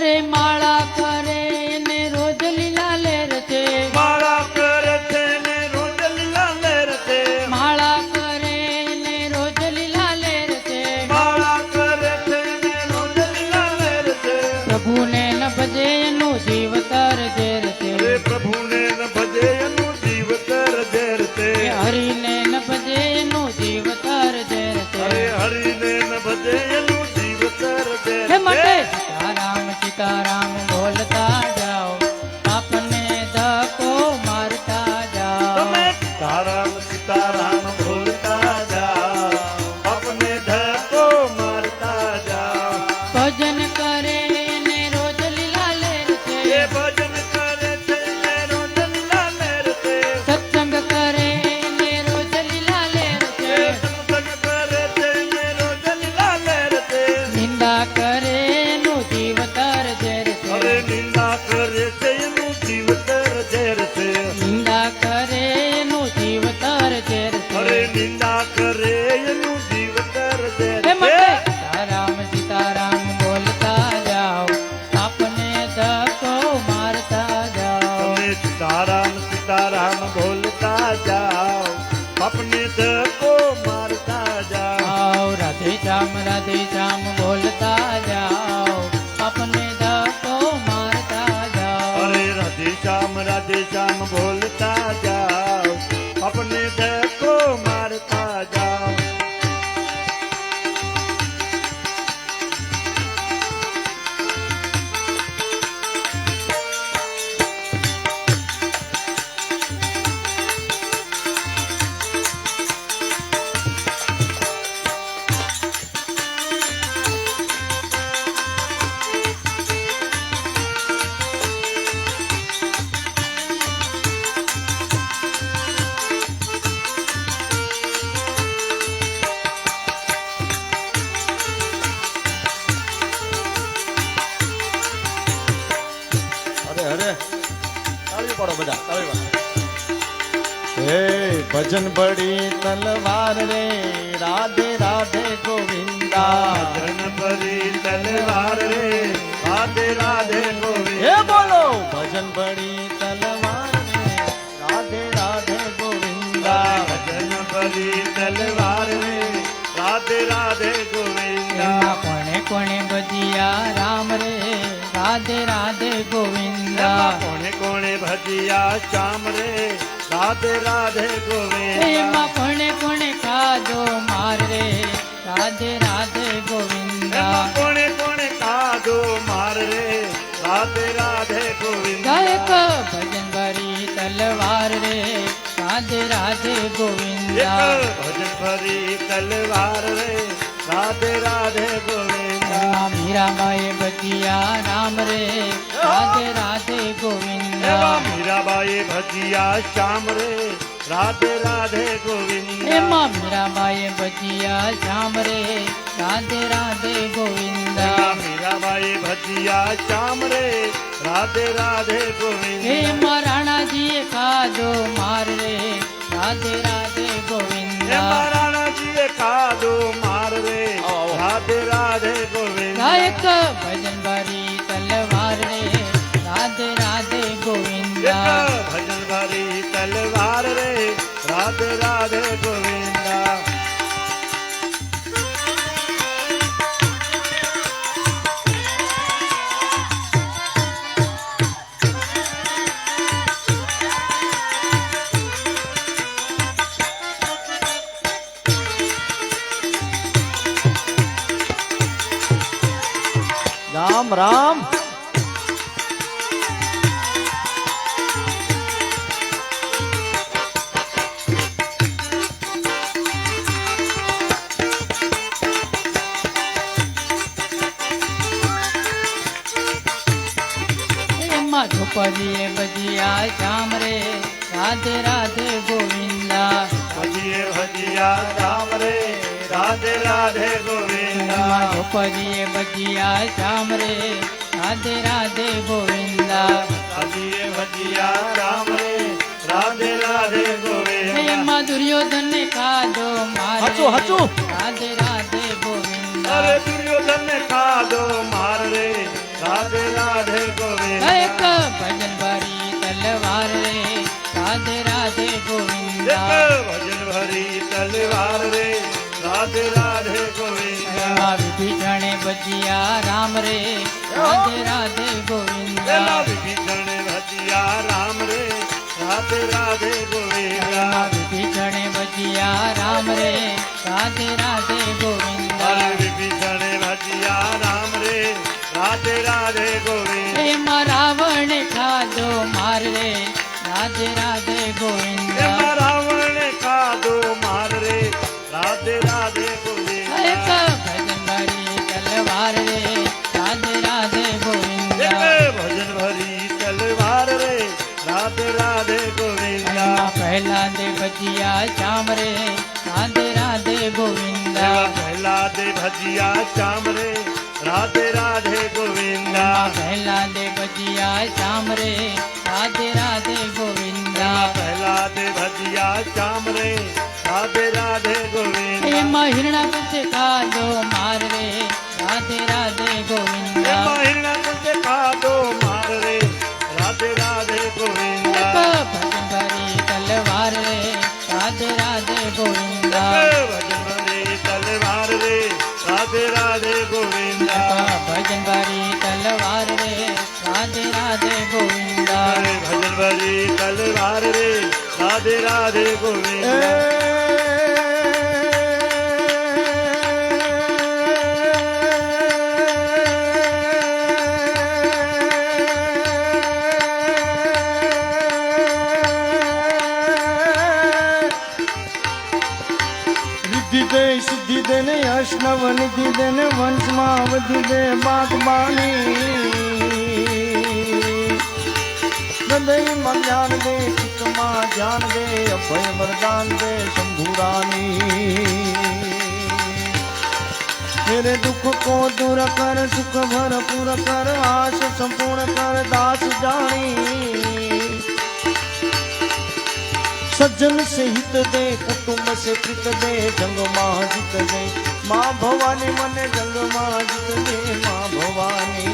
અરે માળા કરે ને રોજ લીલા લેર છે માળા કરે છે ને રોજ લીલા લેર છે માળા કરે ને રોજ લીલા લેર છે માળા કરે છે ને રોજ લીલા લેર છે પ્રભુને ન ભજે એનું જીવ તર ઝેર છે અરે પ્રભુને ન ભજે એનું જીવ તર ઝેર છે હરિને ન ભજે એનું જીવ તર ઝેર છે અરે હરિને ન ભજે એનું જીવ તર ઝેર હે માટે છે સીતારામ બોલતા જાઓ આપને ધક્કો મારતા જાઓ તમે સીતારામ બોલતા જાઓ આપને ધક્કો મારતા જાઓ ભજન કરે ને રોજ લીલા લેર છે એ ભજન કરે છે ને રોજ લીલા લેર છે સત્સંગ કરે ને રોજ લીલા લેર છે એ સત્સંગ કરે છે ને રોજ લીલા લેર છે નિંદા કરે નું જીવ તર ઝેર અરે છે નિંદા કરે છે એનું જીવ તર ઝેર છે નિંદા કરે નું જીવ તર ઝેર અરે છે નિંદા કરે એનું જીવ તર ઝેર હે છે માટે સીતારામ બોલતા જાઓ આપને ધક્કો મારતા જાઓ તમે સીતારામ બોલતા જાઓ આપને ધક્કો મારતા જાઓ आओ राधे श्याम बोलता जाओ अपने धक्को मारता जाओ अरे राधे श्याम बोलता जाओ अपने धक्को मारता जाओ અરે અરે તાળી પાડો બધા તાળી પાડો હે ભજન બડી તલવાર રે રાધે રાધે ગોવિંદા भजन भरी तलवार रे राधे राधे गोविंद હે બોલો ભજન બડી તલવાર રે રાધે રાધે ગોવિંદા भजन भरी तलवार रे राधे राधे गोविंद એમાં કોણે કોણે ભજિયા રામ રે રાધે રાધે ગોવિંદા कोने कोने भजिया श्याम रे राधे राधे गोविंद એમાં કોણે કોણે ખાધો માર રે રાધે રાધે ગોવિંદા कोने कोने कादो मार रे राधे राधे गोविंद ગાયક ભજન ભરી તલવાર રે રાધે રાધે ગોવિંદા एक भजन भरी तलवार रे राधे राधे गोविंद એમાં મીરાબાઈ ભજિયા રામ રે રાધે રાધે ગોવિંદા मीराबाई भजिया श्याम रे राधे राधे गोविंद એમાં મીરાબાઈ ભજિયા શ્યામ રે રાધે રાધે ગોવિંદા मीराबाई भजिया श्याम रे राधे राधे गोविंद એમાં રાણાજીએ ખાધો માર રે રાધે રાધે ગોવિંદા महाराणाजी कादो मार रे राधे राधे गोविंद ગાયક ભજન ભરી તલવાર રે રાધે રાધે ગોવિંદા एक भजन भरी तलवार रे राधे राधे गोविंद રામ રામ એમાં ધોપજીએ ભજિયા શ્યામ રે રાધે રાધે ગોવિંદા भजिए भजिया राम रे राधे राधे गोविंद એમાં ધોપજીએ ભજિયા શ્યામ રે રાધે રાધે ગોવિંદા ભજીએ ભજીયા રામ રે રાધે રાધે ગોવિંદ એમાં દુર્યોધને ખાધો માર હાચું, હાચું. રાધે રાધે ગોવિંદા અરે દુર્યોધન ને ખાધો માર રે રાધે વિભીષણે ભજિયા રામ રે રાધે રાધે ગોવિંદા પેલા વિભીષણ ભજિયા રામ રે રાધે રાધે ગોવિંદા વિભીષણે ભજિયા રામ રે રાધે રાધે ગોવિંદા અરે વિભીષણ ભજિયા રામ રે રાધે રાધે ગોવિંદા એમાં રાવણ ખાધો માર રે રાધે રાધે ગોવિંદા એમાં રાવણ ખાધો માર રે રાધે રાધે ગોવિંદા એક ભજન ભરી તલવાર રે રાધે રાધે ગોવિંદા એક ભજન ભરી તલવાર રે રાધે રાધે ગોવિંદા એમાં પહેલા દે ભજિયા શ્યામ રે રાધે રાધે ગોવિંદા એવા પહેલા દે ભજિયા શ્યામ રે રાધે રાધે ગોવિંદા એમાં પહેલા દે ભજિયા શ્યામ રે રાધે રાધે ગોવિંદા પહેલા દે ભજિયા શ્યામ રે રાધે રાધે ગોવિંદા એમાં હિરણાકશ ખાધો માર રે રાધે રાધે ગોવિંદા એમાં હિરણાકશ ખાધો માર રે રાધે રાધે ગોવિંદા ભજન ભરી તલવાર રે રાધે રાધે ગોવિંદા ભજન ભરી તલવાર રે રાધે રાધે ગોવિંદા ભજન ભરી તલવાર રે રાધે રાધે ગોવિંદા ભજન ભરી તલવાર રે રાધે રાધે ગોવિંદા રિદ્ધિ દે સિદ્ધિ દે ને અષ્નવ નિધિ દે ને વંશમાં વધી દે બાગબાની હૃદયમાં જ્ઞાન દે ચિત્તમાં ધ્યાન દે અભય વરદાન દે શંભુરાની मेरे दुख को दूर कर सुख भरपूर कर आश संपूर्ण कर दास जानी सज्जन से हित दे कुटुंब से प्रीत दे जंग मां जीत दे मां भवानी मने जंग मां जीत दे मां भवानी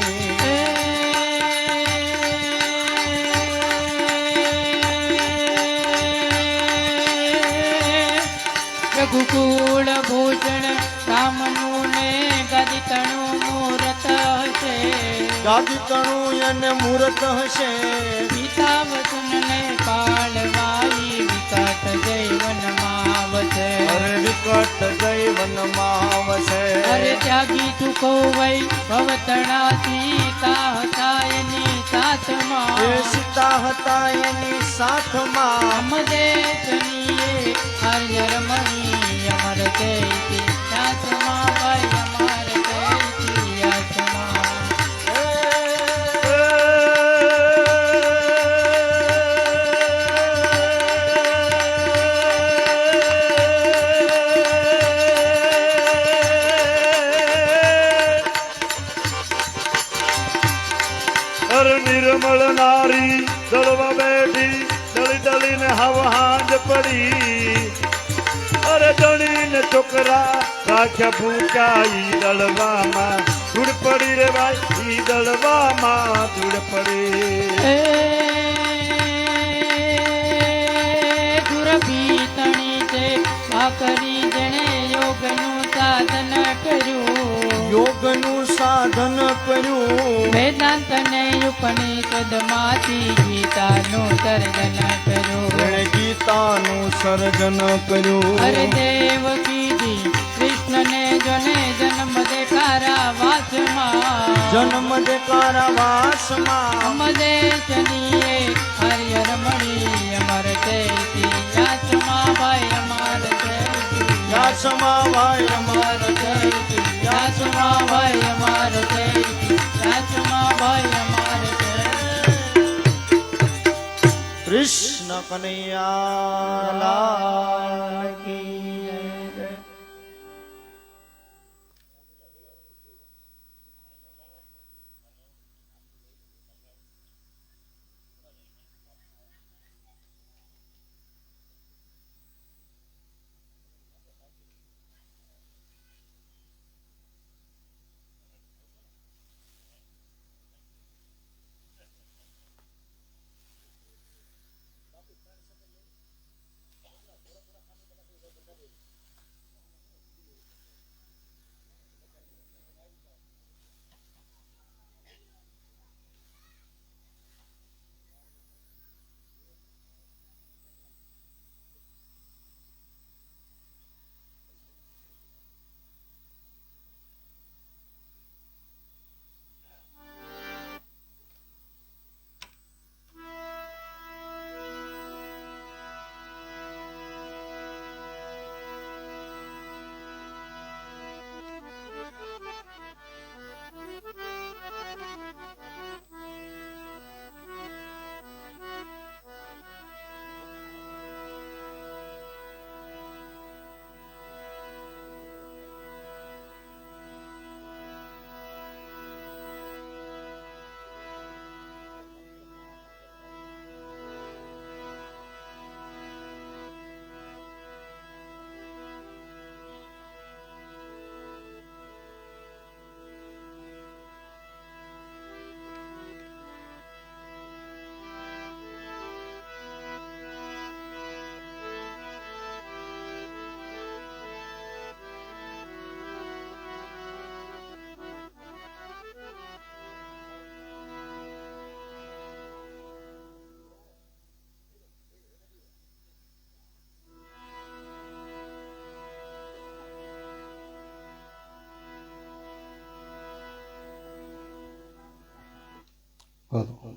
રઘુકુળ ભૂષણ રામનું ને ગાદી તણું મૂરત હશે ગાદી તણું અને મૂરત હશે પિતા વચન ને પાળવાઈ વિકટ જૈવનમાં આવશે અરે વિકટ જૈવનમાં આવશે અરે ત્યાગી તું કોવઈ ભવતણા સીતા હતા એની સાથમાં એ સીતા હતા એની સાથમાં અમદેશનીએ હરિયરમણી અમર જયતી યાસમાં ભાઈ અમર જયતી યાસમાં અરે નિર્મળ નારી દળવા બેઠી દળી દળીને હવ હાંજ પડી અરે દળીને છોકરા રાખ્યા ભૂકાઈ દળવામાં ધૂળ પડી રે ભાઈ ઈ દળવામાં ધૂળ પડી દુરભીતણી છે ભાકરી જણે યોગનું સાધન કર્યું યોગનું સાધન કર્યું વેદાંત ને ઉપનિષદમાંથી ગીતાનું સર્જન કર્યું એણે ગીતાનું સર્જન કર્યું અરે દેવકીજી કૃષ્ણને જોને જન્મ દેખારા વાસમાં જન્મ દે કારાવાસમાં અમદેશનીએ હરિયરમણી અમર જયતી યાસમાં ભાઈ અમર જયતી યાસમાં ભાઈ અમર જયતી યાસમાં ભાઈ અમર જયતી યાસમાં ભાઈ અમર જયતી કૃષ્ણ કનૈયા લાલ કી જય. કરો.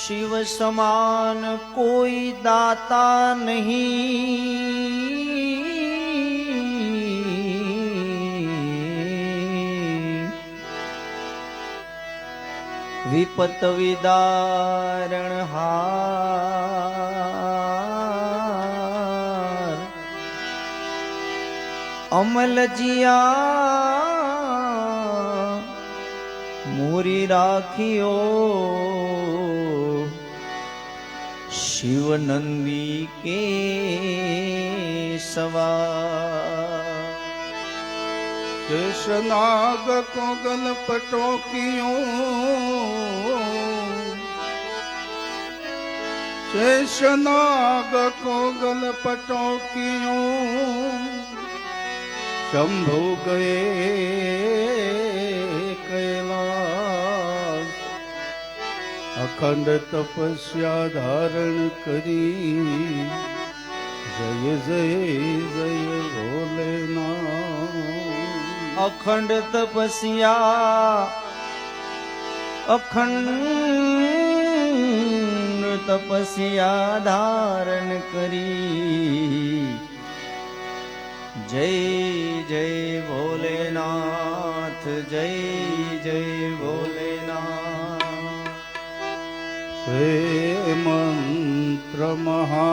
શિવ સમાન કોઈ દાતા નહીં, વિપત વિદારણ હાર અમલજિયા મોરી રાખ્યો શિવ નંદી કે સવા शेषनाग को गलपटो कियो, शेषनाग को गलपटो कियो, शंभु गए कैलाश, अखंड तपस्या धारण करी, जय जय जय भोलेनाथ। અખંડ તપસ્યા અખંડ તપસ્યા ધારણ કરી, જય જય ભોલેનાથ, જય જય ભોલેનાથ। हे मंत्र महा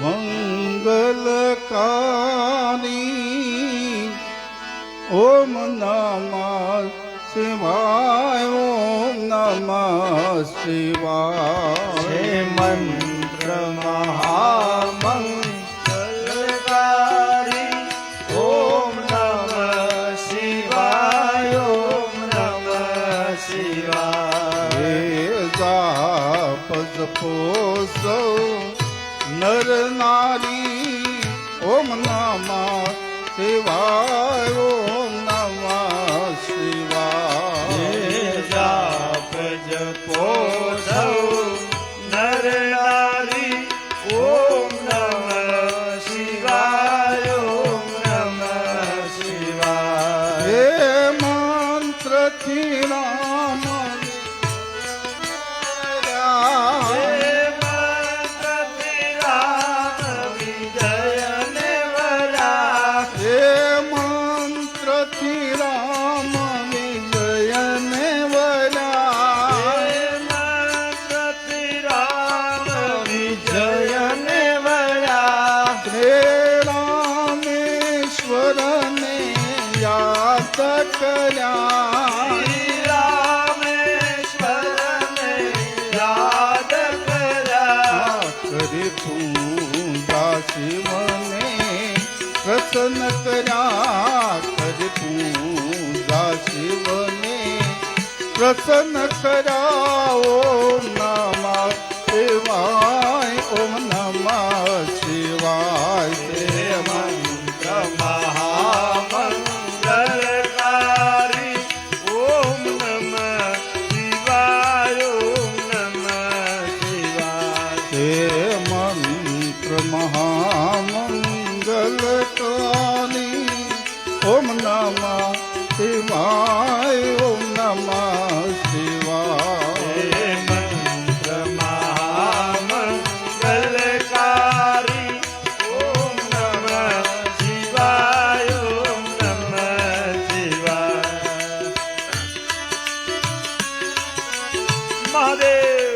मंगलकारी, ओम नमः શિવાય ઓમ નમઃ શિવાય હે મંત્ર મહામંગલકારી ઓમ નમઃ શિવાય ઓમ નમઃ શિવાય હે જાપ જપો સૌ નર નારી ઓમ નમઃ શિવાય ઓમ નમઃ શિવાય હે જાપ જપો સૌ નર નારી ઓમ નમઃ શિવાય ઓમ નમઃ શિવાય હે મંત્રથી રામ હે મંત્રથી રામ વિજયને વરા હે મંત્રથી રામ વિજયને વરા મંત્રથી રામ વિજયને વરા હે રામેશ્વરને યાદ કર્યા રામેશ્વરને યાદ કર્યા કરી પૂજા શિવને પ્રસન્ન કર્યા કરી પૂજા શિવને પ્રસન્ન કર્યા ઓમ નમઃ શિવાય ઓમ નમઃ શિવાય હે મંત્ર મહામંગલકારી ઓમ નમઃ શિવાય ઓમ નમઃ શિવાય તે મંત્ર મહામંગલકારી ઓમ નમઃ શિવાય ઓમ નમઃ શિવાય હે મંત્ર મહામંગલકારી ઓમ નમઃ શિવાય ઓમ નમઃ શિવાય મહાદેવ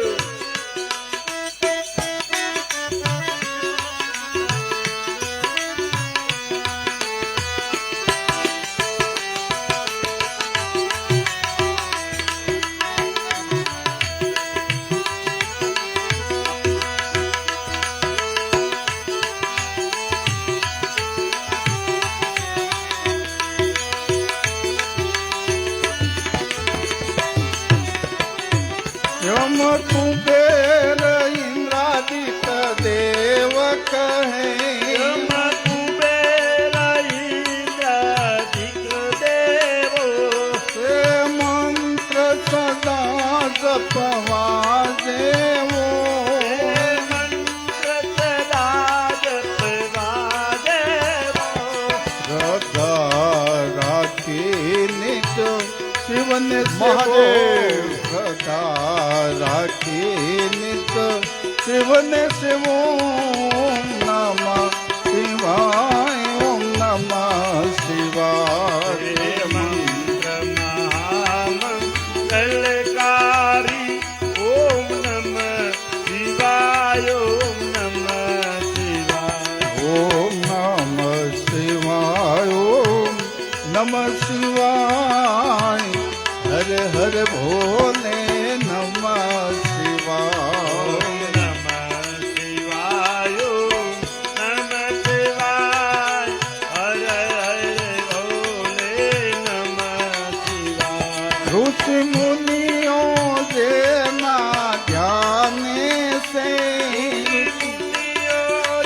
यम कुबेर इंद्रादित देव कहे યમ કુબેર ઇન્દ્રાદિક દેવો हे मंत्र सदा जपवा देवो મંત્ર સદા જપવા દેવો श्रद्धा राखी नित शिवने महादेव। श्रद्धा राखी नित शिवने शिवो नमः शिवाय ओम नमः शिवाय હે મંત્ર મહામંગલકારી ઓમ નમઃ શિવાય ઓમ નમઃ શિવાય ओम नमः शिवाय ओम नमः शिवाय हर हर भोले नमः शिवाय ઓમ નમઃ શિવાય ઓમ નમઃ શિવાય હર હર ભોલે નમઃ શિવાય ऋषि मुनियों देना ध्यान से મુનિઓ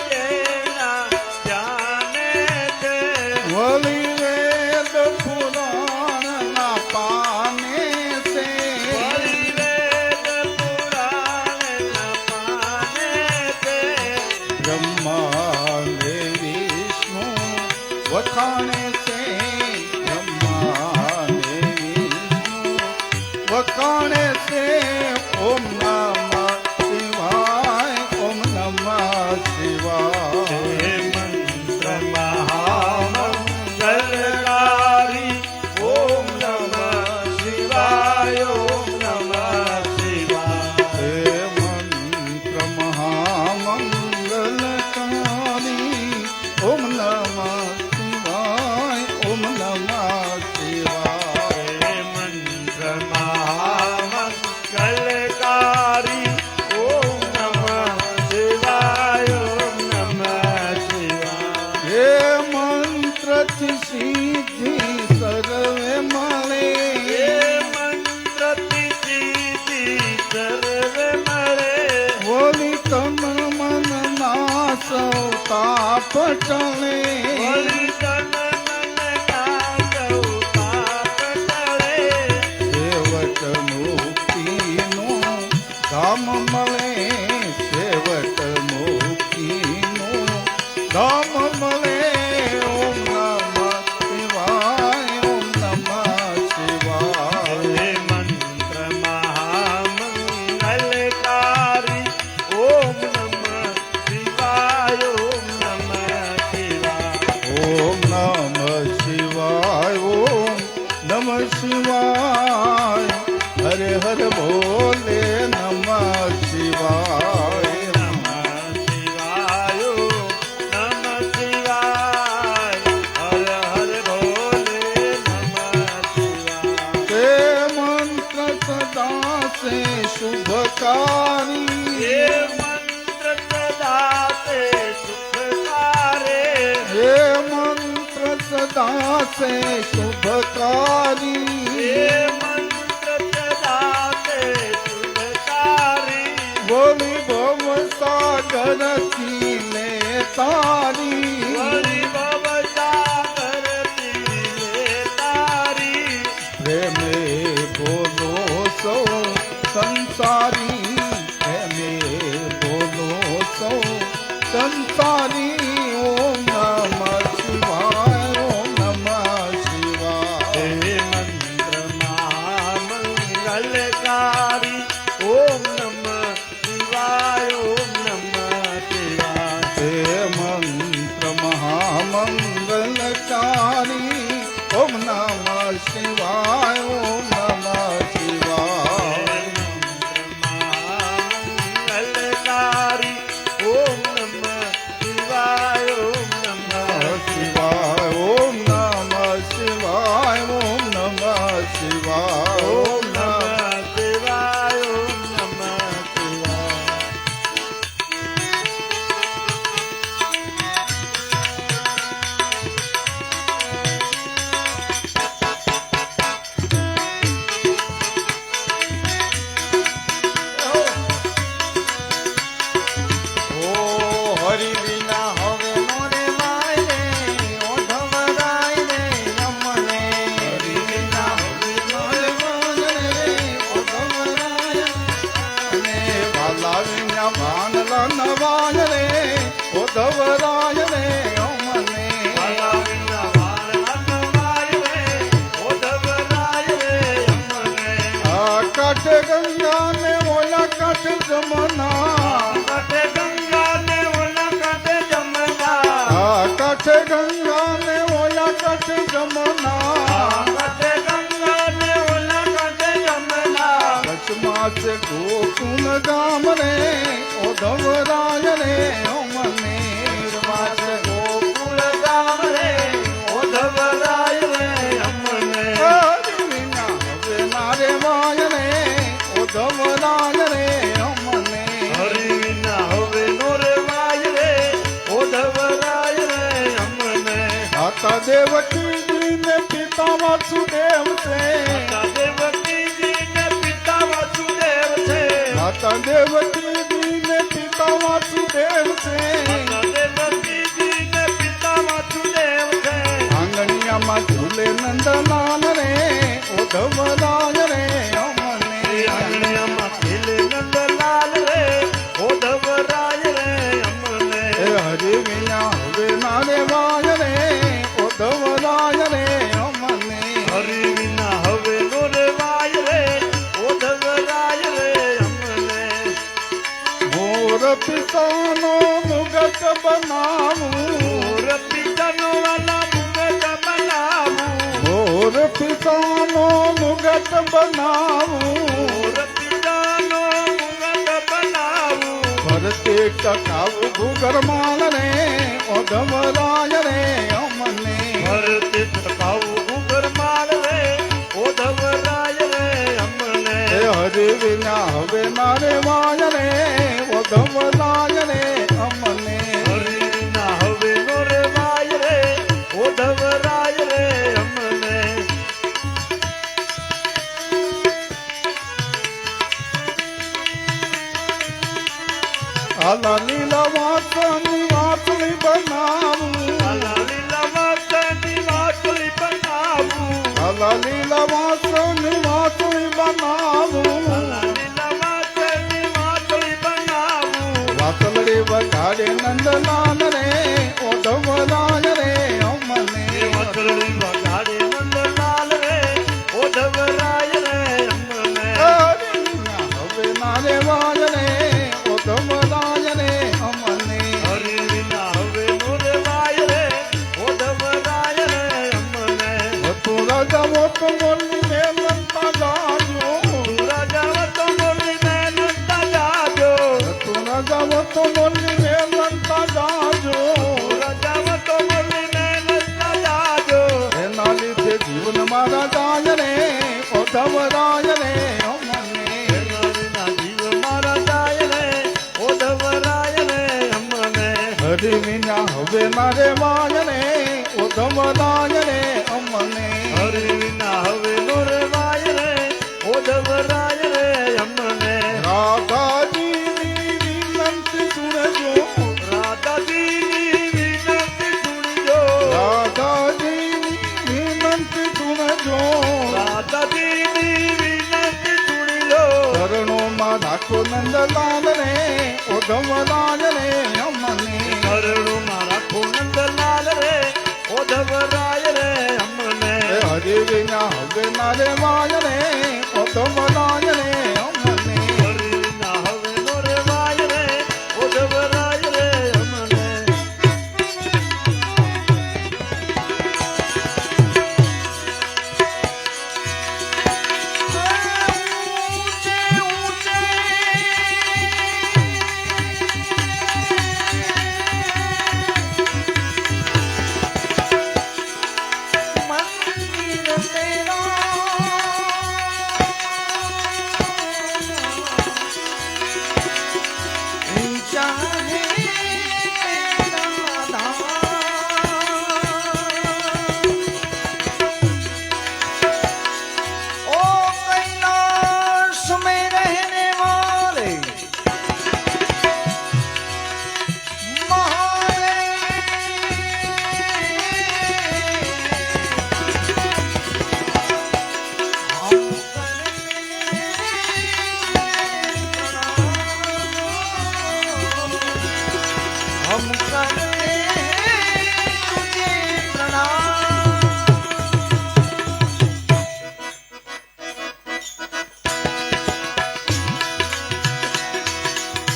જેના જાને છે वली वेद पुराण ना पाने से વેદ પુરાણ ના પાને છે ब्रह्मा ने विष्णु वखाणे से ब्रह्मा ने विष्णु वखाणे से ओम नमः शिवाय ओम नमः शिवाय હે મંત્ર મહામંગલકારી ઓમ નમઃ શિવાય ઓમ નમઃ શિવાય हे मंत्र महामंगलकारी ओम नमः शिवाय ओम नमः शिवाय હે મંત્ર વટણે વળી તન નાચવું તાકતળે. સેવટ મુક્તિનું ધામ મળે સેવટ મુક્તિનું ધામ મળે ઓમ નમઃ શિવાય ઓમ નમઃ શિવાય હે મંત્ર મહામંગલકારી ઓમ નમઃ શિવાય ઓમ નમઃ શિવાય. ઓમ નમઃ શિવાય ઓમ નમઃ શિવાય હરે હર બોલે નમઃ શિવાય નમઃ શિવાય નમઃ શિવાય હર હર ભોલે નમઃ શિવાય. તે મંત્ર સદા સે શુભકારી હે મંત્ર સદા તે સુખકારે. હે મંત્ર સદા સે શુભકારી હે મંત્ર સદા તે શુભકારી. બોલી ભવ સાગર કી લે તારી વળી ભવ સાગરથી લે તારી. પ્રેમે બોલો સૌ સંસારી પ્રેમે બોલો સૌ સંસારી ઓમ નમઃ શિવાય ઓમ નમઃ શિવાય હે મંત્ર મહામંગલકારી ઓમ નમઃ શિવાય ઓમ નમઃ શિવાય. તે મંત્ર મહામંગલકારી ઓમ નમઃ શિવાય ઓમ નમઃ શિવાય મંગલકારી ઓમ નમઃ શિવાય ઓમ નમઃ શિવાય ઓમ નમઃ શિવાય ઓમ નમઃ શિવાય ઓમ ઓમ નમઃ નમઃ શિવાય ઓમ નમઃ શિવાય. ઓ હરિ વિના હવે નો રે માય રે ઓઢવરાય રે અમને હરિ વિના હવે મારે વાલે ઓઢવરાય અને વાલા વિના વાનલા નવાય રે ઓઢવરાય રે અમને વાલા વિના વાળા નવાય રે ઓઢવરાય રે અમને. આ કાંઠે ગંગા ને ઓલા કાંઠે જમના કાંઠે ગંગા ને ઓલા કાંઠે જમના. આ કાંઠે ગંગા ને ઓલા કાંઠે જમના કાંઠે ગંગા ને ઓલા કાંઠે જમના. વચમાં છે ગોકુલ ગામ રે ઓઢવરાય રે અમને વચમાં છે ગોકુળ ગામ રે ઓઢવરાય રે અમને. હરિ વિના હવે મારે વાય રે ઓઢવરાય રે અમને હરિ વિના હવે નો રેવાય રે ઓઢવરાય રે અમને. માતા દેવકી ને પિતા વાસુદેવ છે માતા દેવકીજી ને પિતા વાસુદેવ છે. માતા દેવકી ને પિતા વાસુદેવ છે માતા દેવકીજી ને પિતા વાસુદેવ છે. આંગણિયામાં ઝૂલે નંદલાલ રે ઓઢવરાય રે અમને આંગણિયામાં ખીલે નંદલાલ રે ઓઢવરાય રે અમને. હે હરિ વિના હવે મારે વાય રે ઓઢવરાય રે અમને હરિ વિના હવે નો રેવાય રે ઓઢવરાય રે અમને. મોર પિતાનો મુગટ બનાવું મોર પિતાનો વાલા મુગટ બનાવું. મોર પિતાનો મુગટ બનાવું મોર પિતાનો મુગટ બનાવું. ભરતે ટકાવું ભૂગરમાલ રે ઓઢવરાય રે અમને ભરતે ટકાવું ગુગર માલ રે ઓઢવરાય રે અમને. હે હરિ વિના હવે મારે વાય રે ઓઢવરાય રે અમને હરિ વિના હવે નો રેવાય રે ઓઢવરાય રે અમને. આલા લીલા વાસની વાસણી બનાવું વાસની વાસળી બનાવું લીલા વાસની વાસળી બનાવું વાસળી વગાડે નંદલાલ રે ઓઢવરાય રે અમને વાસળી વગાડે નંદલાલ રે ઓઢવરાય રે અમને હવે નારે વાય રે ઓઢવરાય રે અમને હરી વિના હવે નોરવાય રે ઓઢવરાય રે અમને તું રાજા મોત બોલી મેલતા જાજો તું રાજા તો બોલી મેલતા જાજો તું રાજા મોત બોલી મેલતા જાજો રાજા તો બોલી મેલતા જાજો એના લીધે જીવન મારા જાય રે ઓઢવરાય રે અમને વિના જીવ મારા જાય રે ઓઢવરાય રે અમને હરી વિના હવે મારે વાય રે ઓઢવરાય રે અમને હરી વિના હવે નોરવાય રે ઓઢવરાય રે અમને રાધાજીની વિનંતી સુણજો રાધાજીની વિનંતી સુણજો રાધાજીની વિનંતી સુણજો રાધાજીની વિનંતી સુણજો ચરણોમાં રાખો નંદલાલ રે ઓઢવરાય રે અમને શરણોમાં રાખો નંદલાલ રે ઓઢવરાય રે અમને હરે વિના હવે નારે વાય રે ઓઢવરાય રે અમને હરી વિના હવે નોરવાય રે ઓઢવરાય રે અમને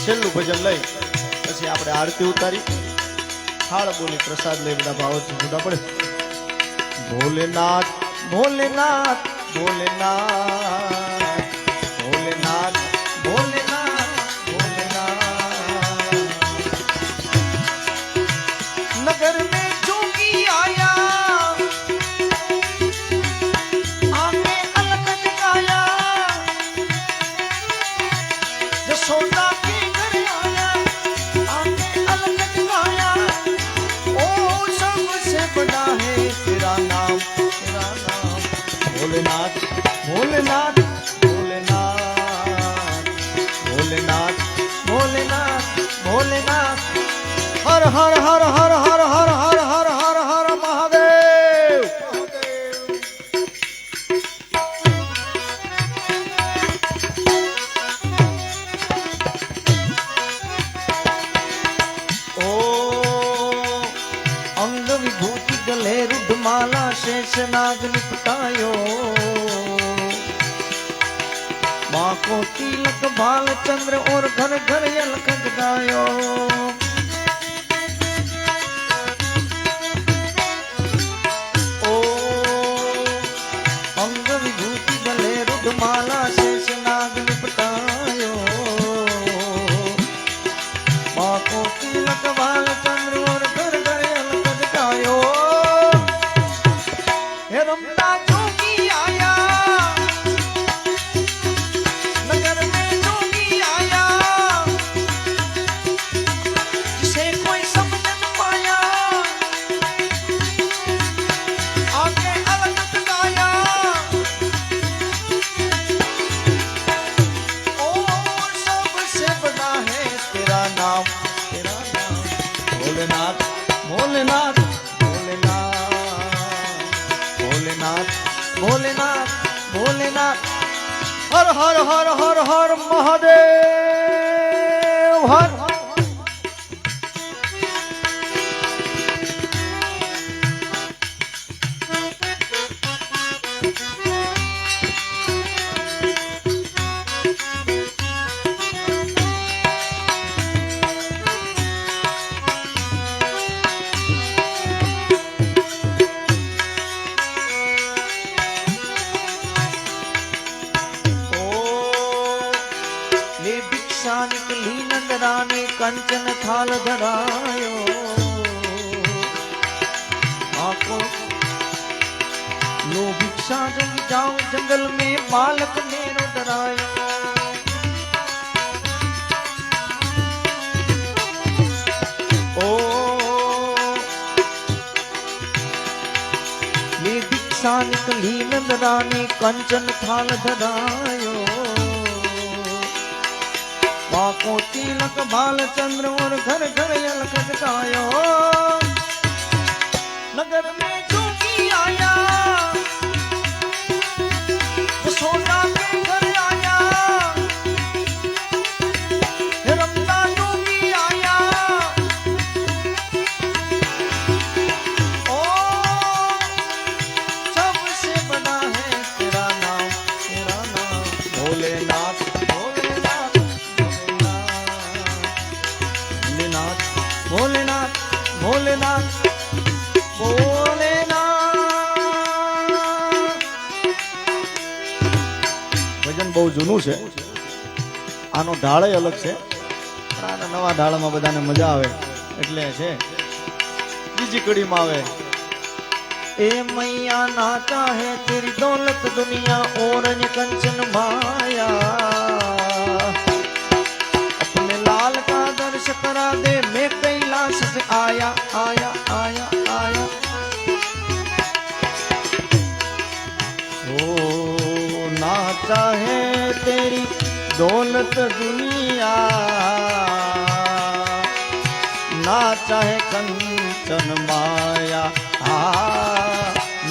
છેલ્લું ભજન લઈ પછી આપણે આરતી ઉતારી થાળ બોલી પ્રસાદ લઈ બધા ભાવથી જુદા પડે ભોલેનાથ ભોલેનાથ ભોલેનાથ ભોલેનાથ ભોલેનાથ ભોલેનાથ નગર में जोगी आया आके अलग जगाया यशोदा के घर आया आके अलग जगाया ओ सबसे बड़ा है तेरा नाम भोलेनाथ भोलेनाथ भोलेनाथ भोलेनाथ भोलेनाथ भोलेनाथ हर हर हर हर हर हर हर हर हर हर महादेव ओ अंग विभूति गले रुद्रमाला शेष नाग निपटायो माँ को तिलक बाल चंद्र और घर घर अलख जगायो अंग विभूति गले रुद्रमाला शेष नाग निपटायो माँ को तिलक बाल चंद्र और घर घर अलख जगायो हे रमता जोगी आया नगर में जोगी आया હર હર હર હર હર મહાદેવ હર નિકલી નંદરાની કંચન થાલ ધરાયો આંખો लो भिक्षा जग जाओ जंगल में बालक मेरो डरायो ओ ये भिक्षा निकली नंदरानी कंचन थाल धरायो वाको तिलक बालचंद्र और घर घर अलख जगायो नगर में जोगी आया सोना के घर आया रमता जोगी आया ओ सबसे बड़ा है तेरा नाम भोलेनाथ भोलेनाथ भोलेनाथ भोलेनाथ भोलेनाथ ભજન બહુ જૂનું છે આનો ઢાળ અલગ છે પણ આના નવા ઢાળમાં બધાને મજા આવે એટલે છે બીજી કડીમાં આવે ए मैया नाचा है तेरी दौलत दुनिया और कंचन माया अपने लाल का दर्श करा दे मैं कैलाश से आया आया आया आया ओ नाचा है तेरी दौलत दुनिया नाचा है कंचन माया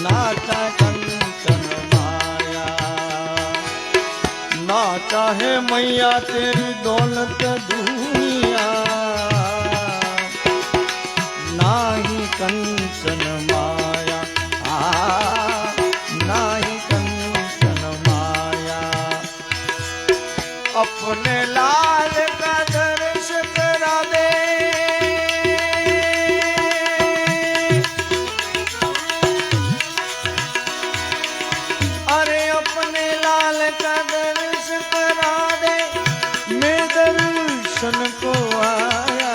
नाचा कंचन माया नाचा है मैया तेरी दौलत दुनिया नाही कंचन माया नाही कंचन माया अपने लाल का दर्श करा दे अरे अपने लाल का दर्श करा दे मैं दर्शन को आया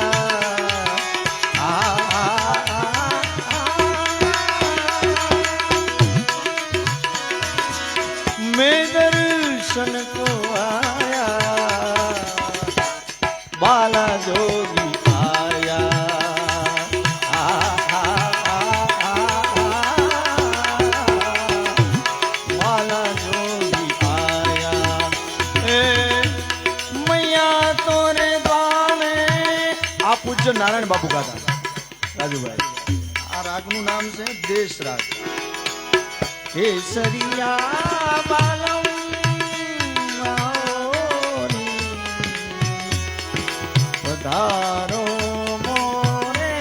मैं दर्शन को आया बाला जोगी आया बाला जोगी आया मैया तोरे द्वारे आ पूज्य नारायण बापू गाता राजूभाई आ रागનું નામ છે દેશ રાગ केसरिया बालम पधारो मोरे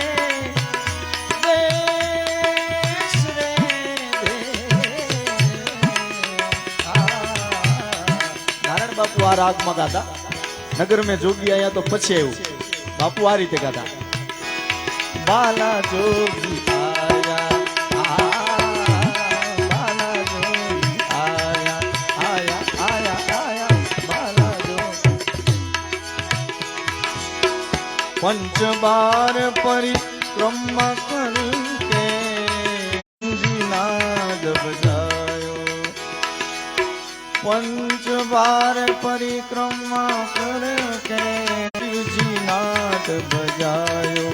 देश रे नारायण बापू आ राग में गाता नगर में जोगी आया तो पछे आव्યું बापू आ रीते गाता बाला जोगी आया पंच बार परिक्रमा करके नाद बजायो पंच बार परिक्रमा करके नाद बजायो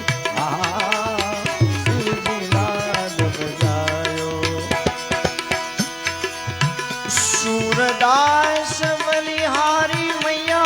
नाद बजायो सूरदास बलिहारी मैया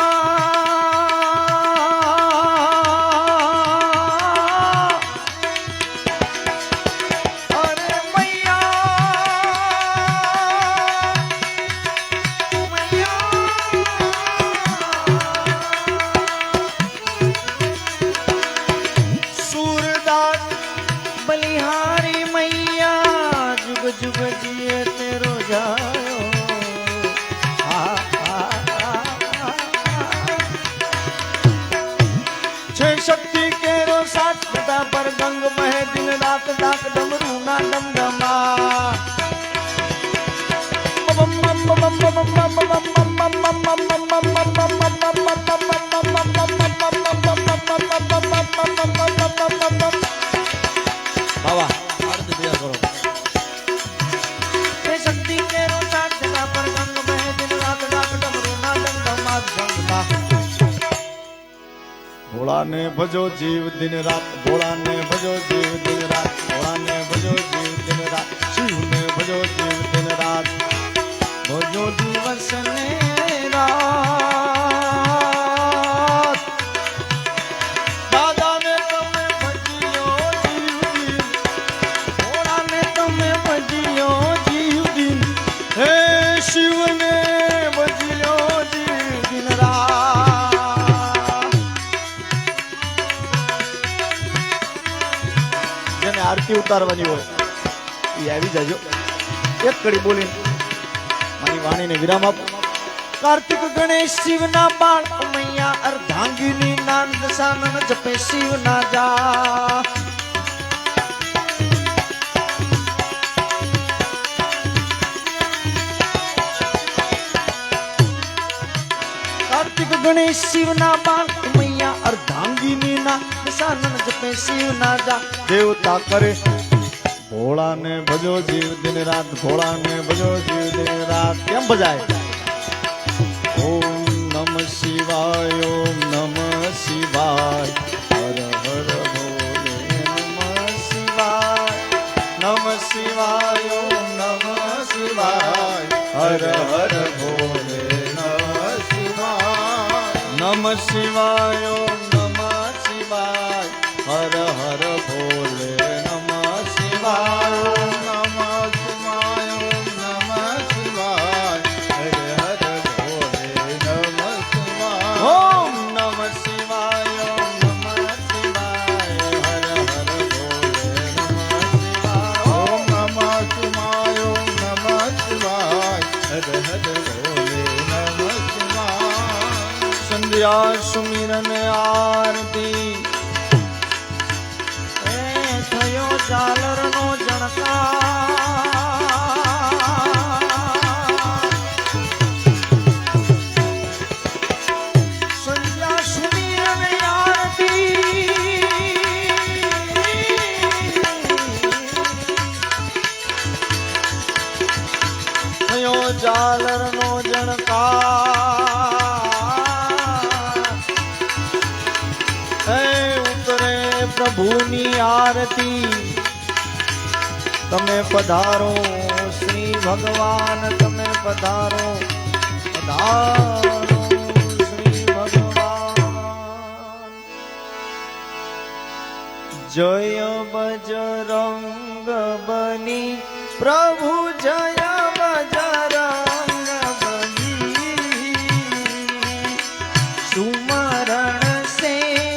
शक्ति केरो साथ बेटा पर गंग बहे दिन रात डाक डमरू ना डमडमा बाबा आरती दिया करो शक्ति केरो साथ बेटा पर गंग बहे दिन रात डाक डमरू ना डमडमा झंडा भोला ने भजो जीव दिन रात भोला ने भजो जीव दिन रात भोला ने भजो जीव दिन रात शिव ने भजो जीव दिन रात भजो दिवस ने रात दादा ने तमे भजियो जीव दिन भोला ने तमे भजियो जीव दिन हे शिव ने भजियो जीव दिन रात જેને આરતી ઉતારવાની હોય એ આવી જાજો એક કડી બોલીને મારી વાણીને વિરામ આપો કાર્તિક ગણેશ શિવના બાળ મૈયા અર્ધાંગીની નાન દશાનન જપે શિવના જા કાર્તિક ગણેશ શિવના બાળ મૈયા અર્ધાંગીની નાન દશાનન જપે શિવના જા દેવતા કરે ભોળા ને ભજો જીવ દિન રાત ભોળા ને ભજો જીવ દિન રાત કેમ બજાય ઓમ નમ શિવાય ઓમ નમ શિવાય હર હર ભોલે નમ શિવાય નમ શિવાય ઓમ નમ શિવાય હર હર ભોલે નમ શિવાય નમ શિવાય ઓમ નમ શિવાય હર હર ભોલે નમ શિવાય ઓમ નમ શિવાય ઓમ નમ શિવાય હર હર ભોલે નમ શિવાય ઓમ નમ શિવાય ઓમ નમ શિવાય હર હર ભોલે નમ શિવાય ઓમ નમ શિવાય ઓમ નમ શિવાય હર હર ભોલે નમ શિવાય સંધ્યા સુમિરન આરતી થયો ઝાલર નો જણકાર સંધ્યા સુમિરન આરતી થયો ઝાલર નો જણકાર હે ઉતરે પ્રભુની આરતી તમે પધારો શ્રી ભગવાન તમે પધારો પધારો શ્રી ભગવાન જય બજરંગ બની પ્રભુ જય બજરંગ બની સુમરણ સે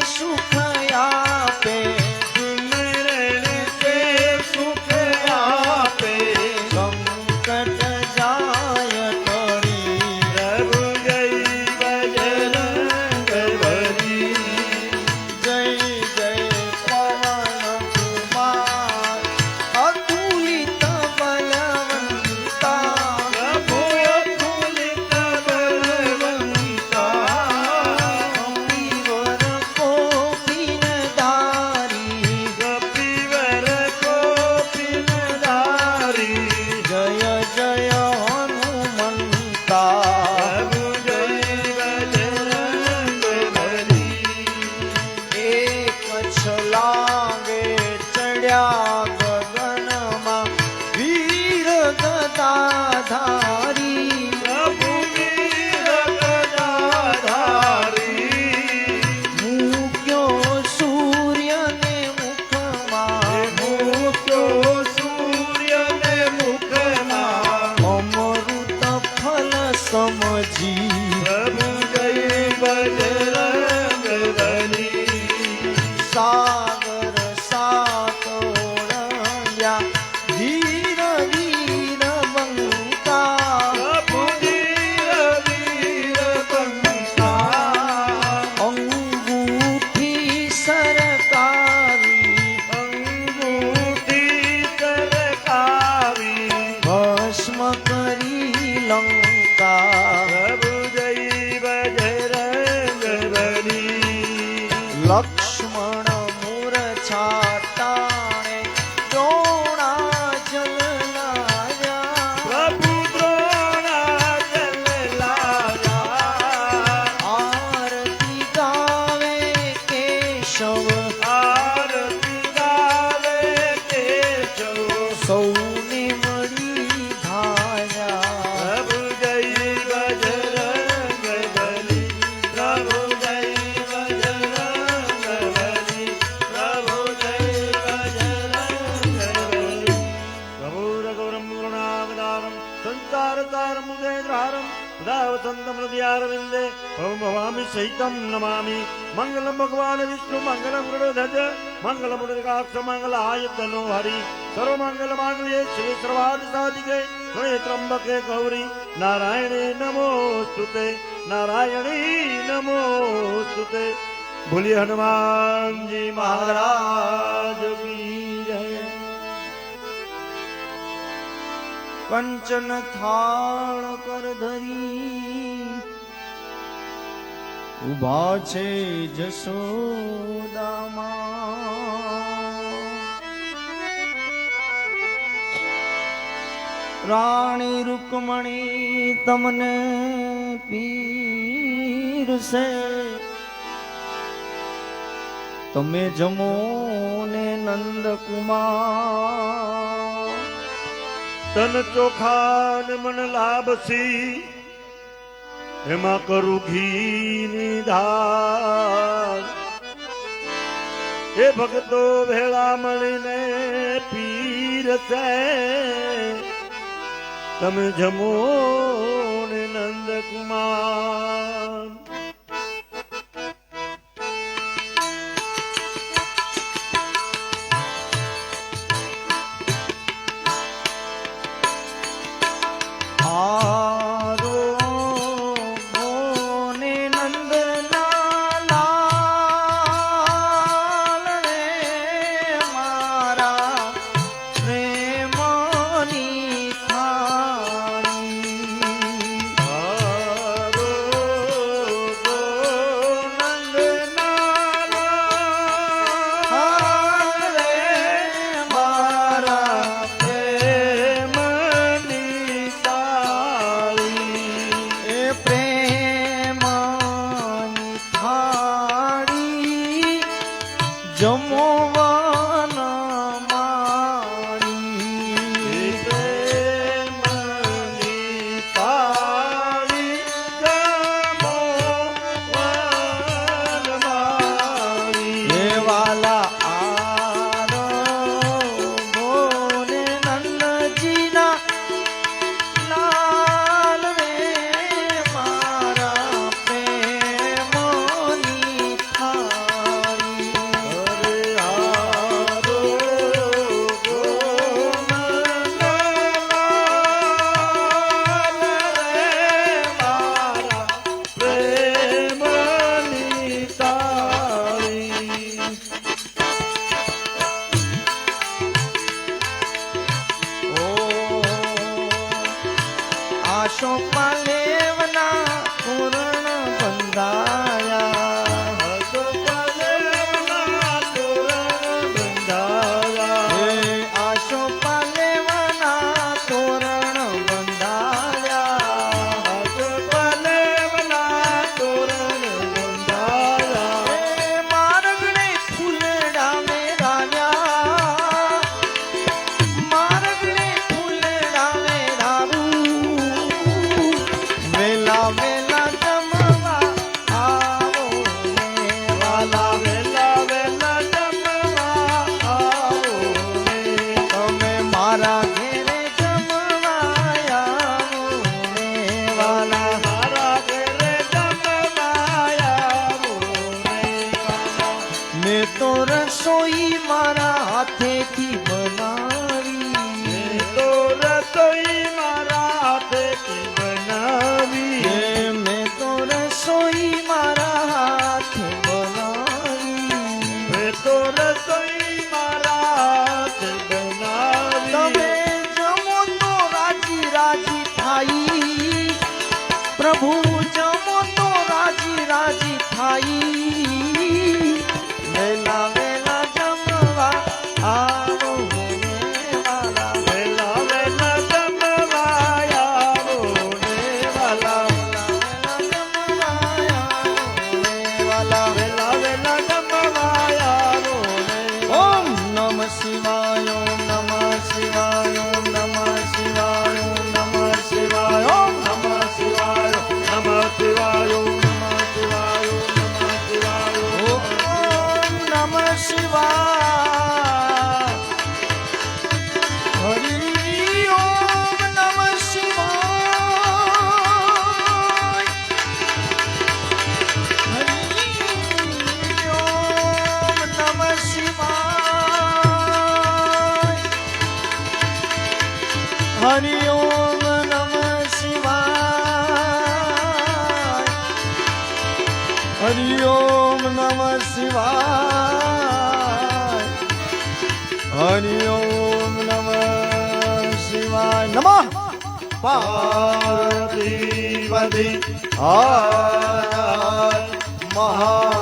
સુખ આપે સુમરણ સે સુખ આપે સંકટ જાય ટળી પ્રભુ જય બજરંગ બલી જય જય પવન કુમાર અતુલિત બલવંતા પ્રભુ અતુલિત બલવંતા કપિવર કોપિનધારી કપિવર કોપિનધારી જય જય હનુમંતા પ્રભુ જય બજરંગ બલી એક છલાંગે ચડ્યા ગગનમાં વીર ગદાધારી પ્રભુ વીર ગદાધારી મૂક્યો સૂર્યને મુખમાં મૂક્યો સૂર્યને મુખમાં અમૃત ફલ સમજી પ્રભુ જય બજરંગ બલી સાગર સાત ઓળંગ્યા ધીર વીર બંકા પ્રભુ વીર વીર બંકા અંગૂઠી કા પ્રભુ જય બજરંગ બલી લક્ષ્મણ મૂર્છા ટાણે દ્રોણા જલ લાવ્યા પ્રભુ દ્રોણા જલ લાવ્યા આરતી ગાવે કેશવ આરતી ગાવે કેશવ સૌને મળી ધાર્યા પ્રભુ જય બજરંગ બલી પ્રભુ જય બજરંગ બલી પ્રભુ જય બજરંગ બલી પ્રભુ રઘુવરમ ગુણાવતારમ સંસારતારમ ઉદયધારમ સદાવસંતમ હૃદયારવિંદે ઓમ ભવામી સહિતમ નમામિ મંગલમ ભગવાન વિષ્ણુ મંગલમ ગરુડધજ મંગલમ મુદ્રિકાક્ષ મંગલાય તનો હરિ સર્વમંગલ માંગલ્યે શ્રી સર્વાર્થ સાધિકે શરણે ત્રંબકે ગૌરી નારાયણે નમોસ્તુતે નારાયણી નમોસ્તુતે બોલીએ હનુમાનજી મહારાજ કી જય કંચન થાળ કર ધરી ઉભા છે જશોદામાં રાણી રૂકમણી તમને પીરસે તમે જમો ને નંદકુમાર તન ચોખા ને મન લાભસી એમાં કરું ઘીની ધાર એ ભક્તો ભેળા મળીને પીરસે તમે જમો ને નંદકુમાર હાથેથી બનાવી તો રસોઈ મારા હાથેથી બનાવી મેં તો રસોઈ મારા હાથે બનાવી મેં તો રસોઈ મારા હાથે બનાવી તમે જમો તો રાજી રાજી થાય પ્રભુ જમો તો રાજી રાજી થાઈ વેલા વેલા જમવા આવો ને વાલા વેલા વેલા જમવા આવો ને વાલા વાલા વેલા વેલા જમવા આવો ને ઓમ નમઃ શિવાય ઓમ નમઃ શિવાય ઓમ નમઃ શિવાય ઓમ નમઃ શિવાય ઓમ નમઃ શિવાય નમઃ શિવાય નમઃ શિવાય નમઃ શિવાય ઓમ નમઃ શિવાય હરિ ઓમ નમઃ શિવાય હરિ ઓમ નમઃ શિવાય હરિ ઓમ નમઃ શિવાય હરિ ઓમ નમઃ શિવાય હરિ ઓમ નમઃ શિવાય નમઃ પાર્વતી પતિ હર હર મહા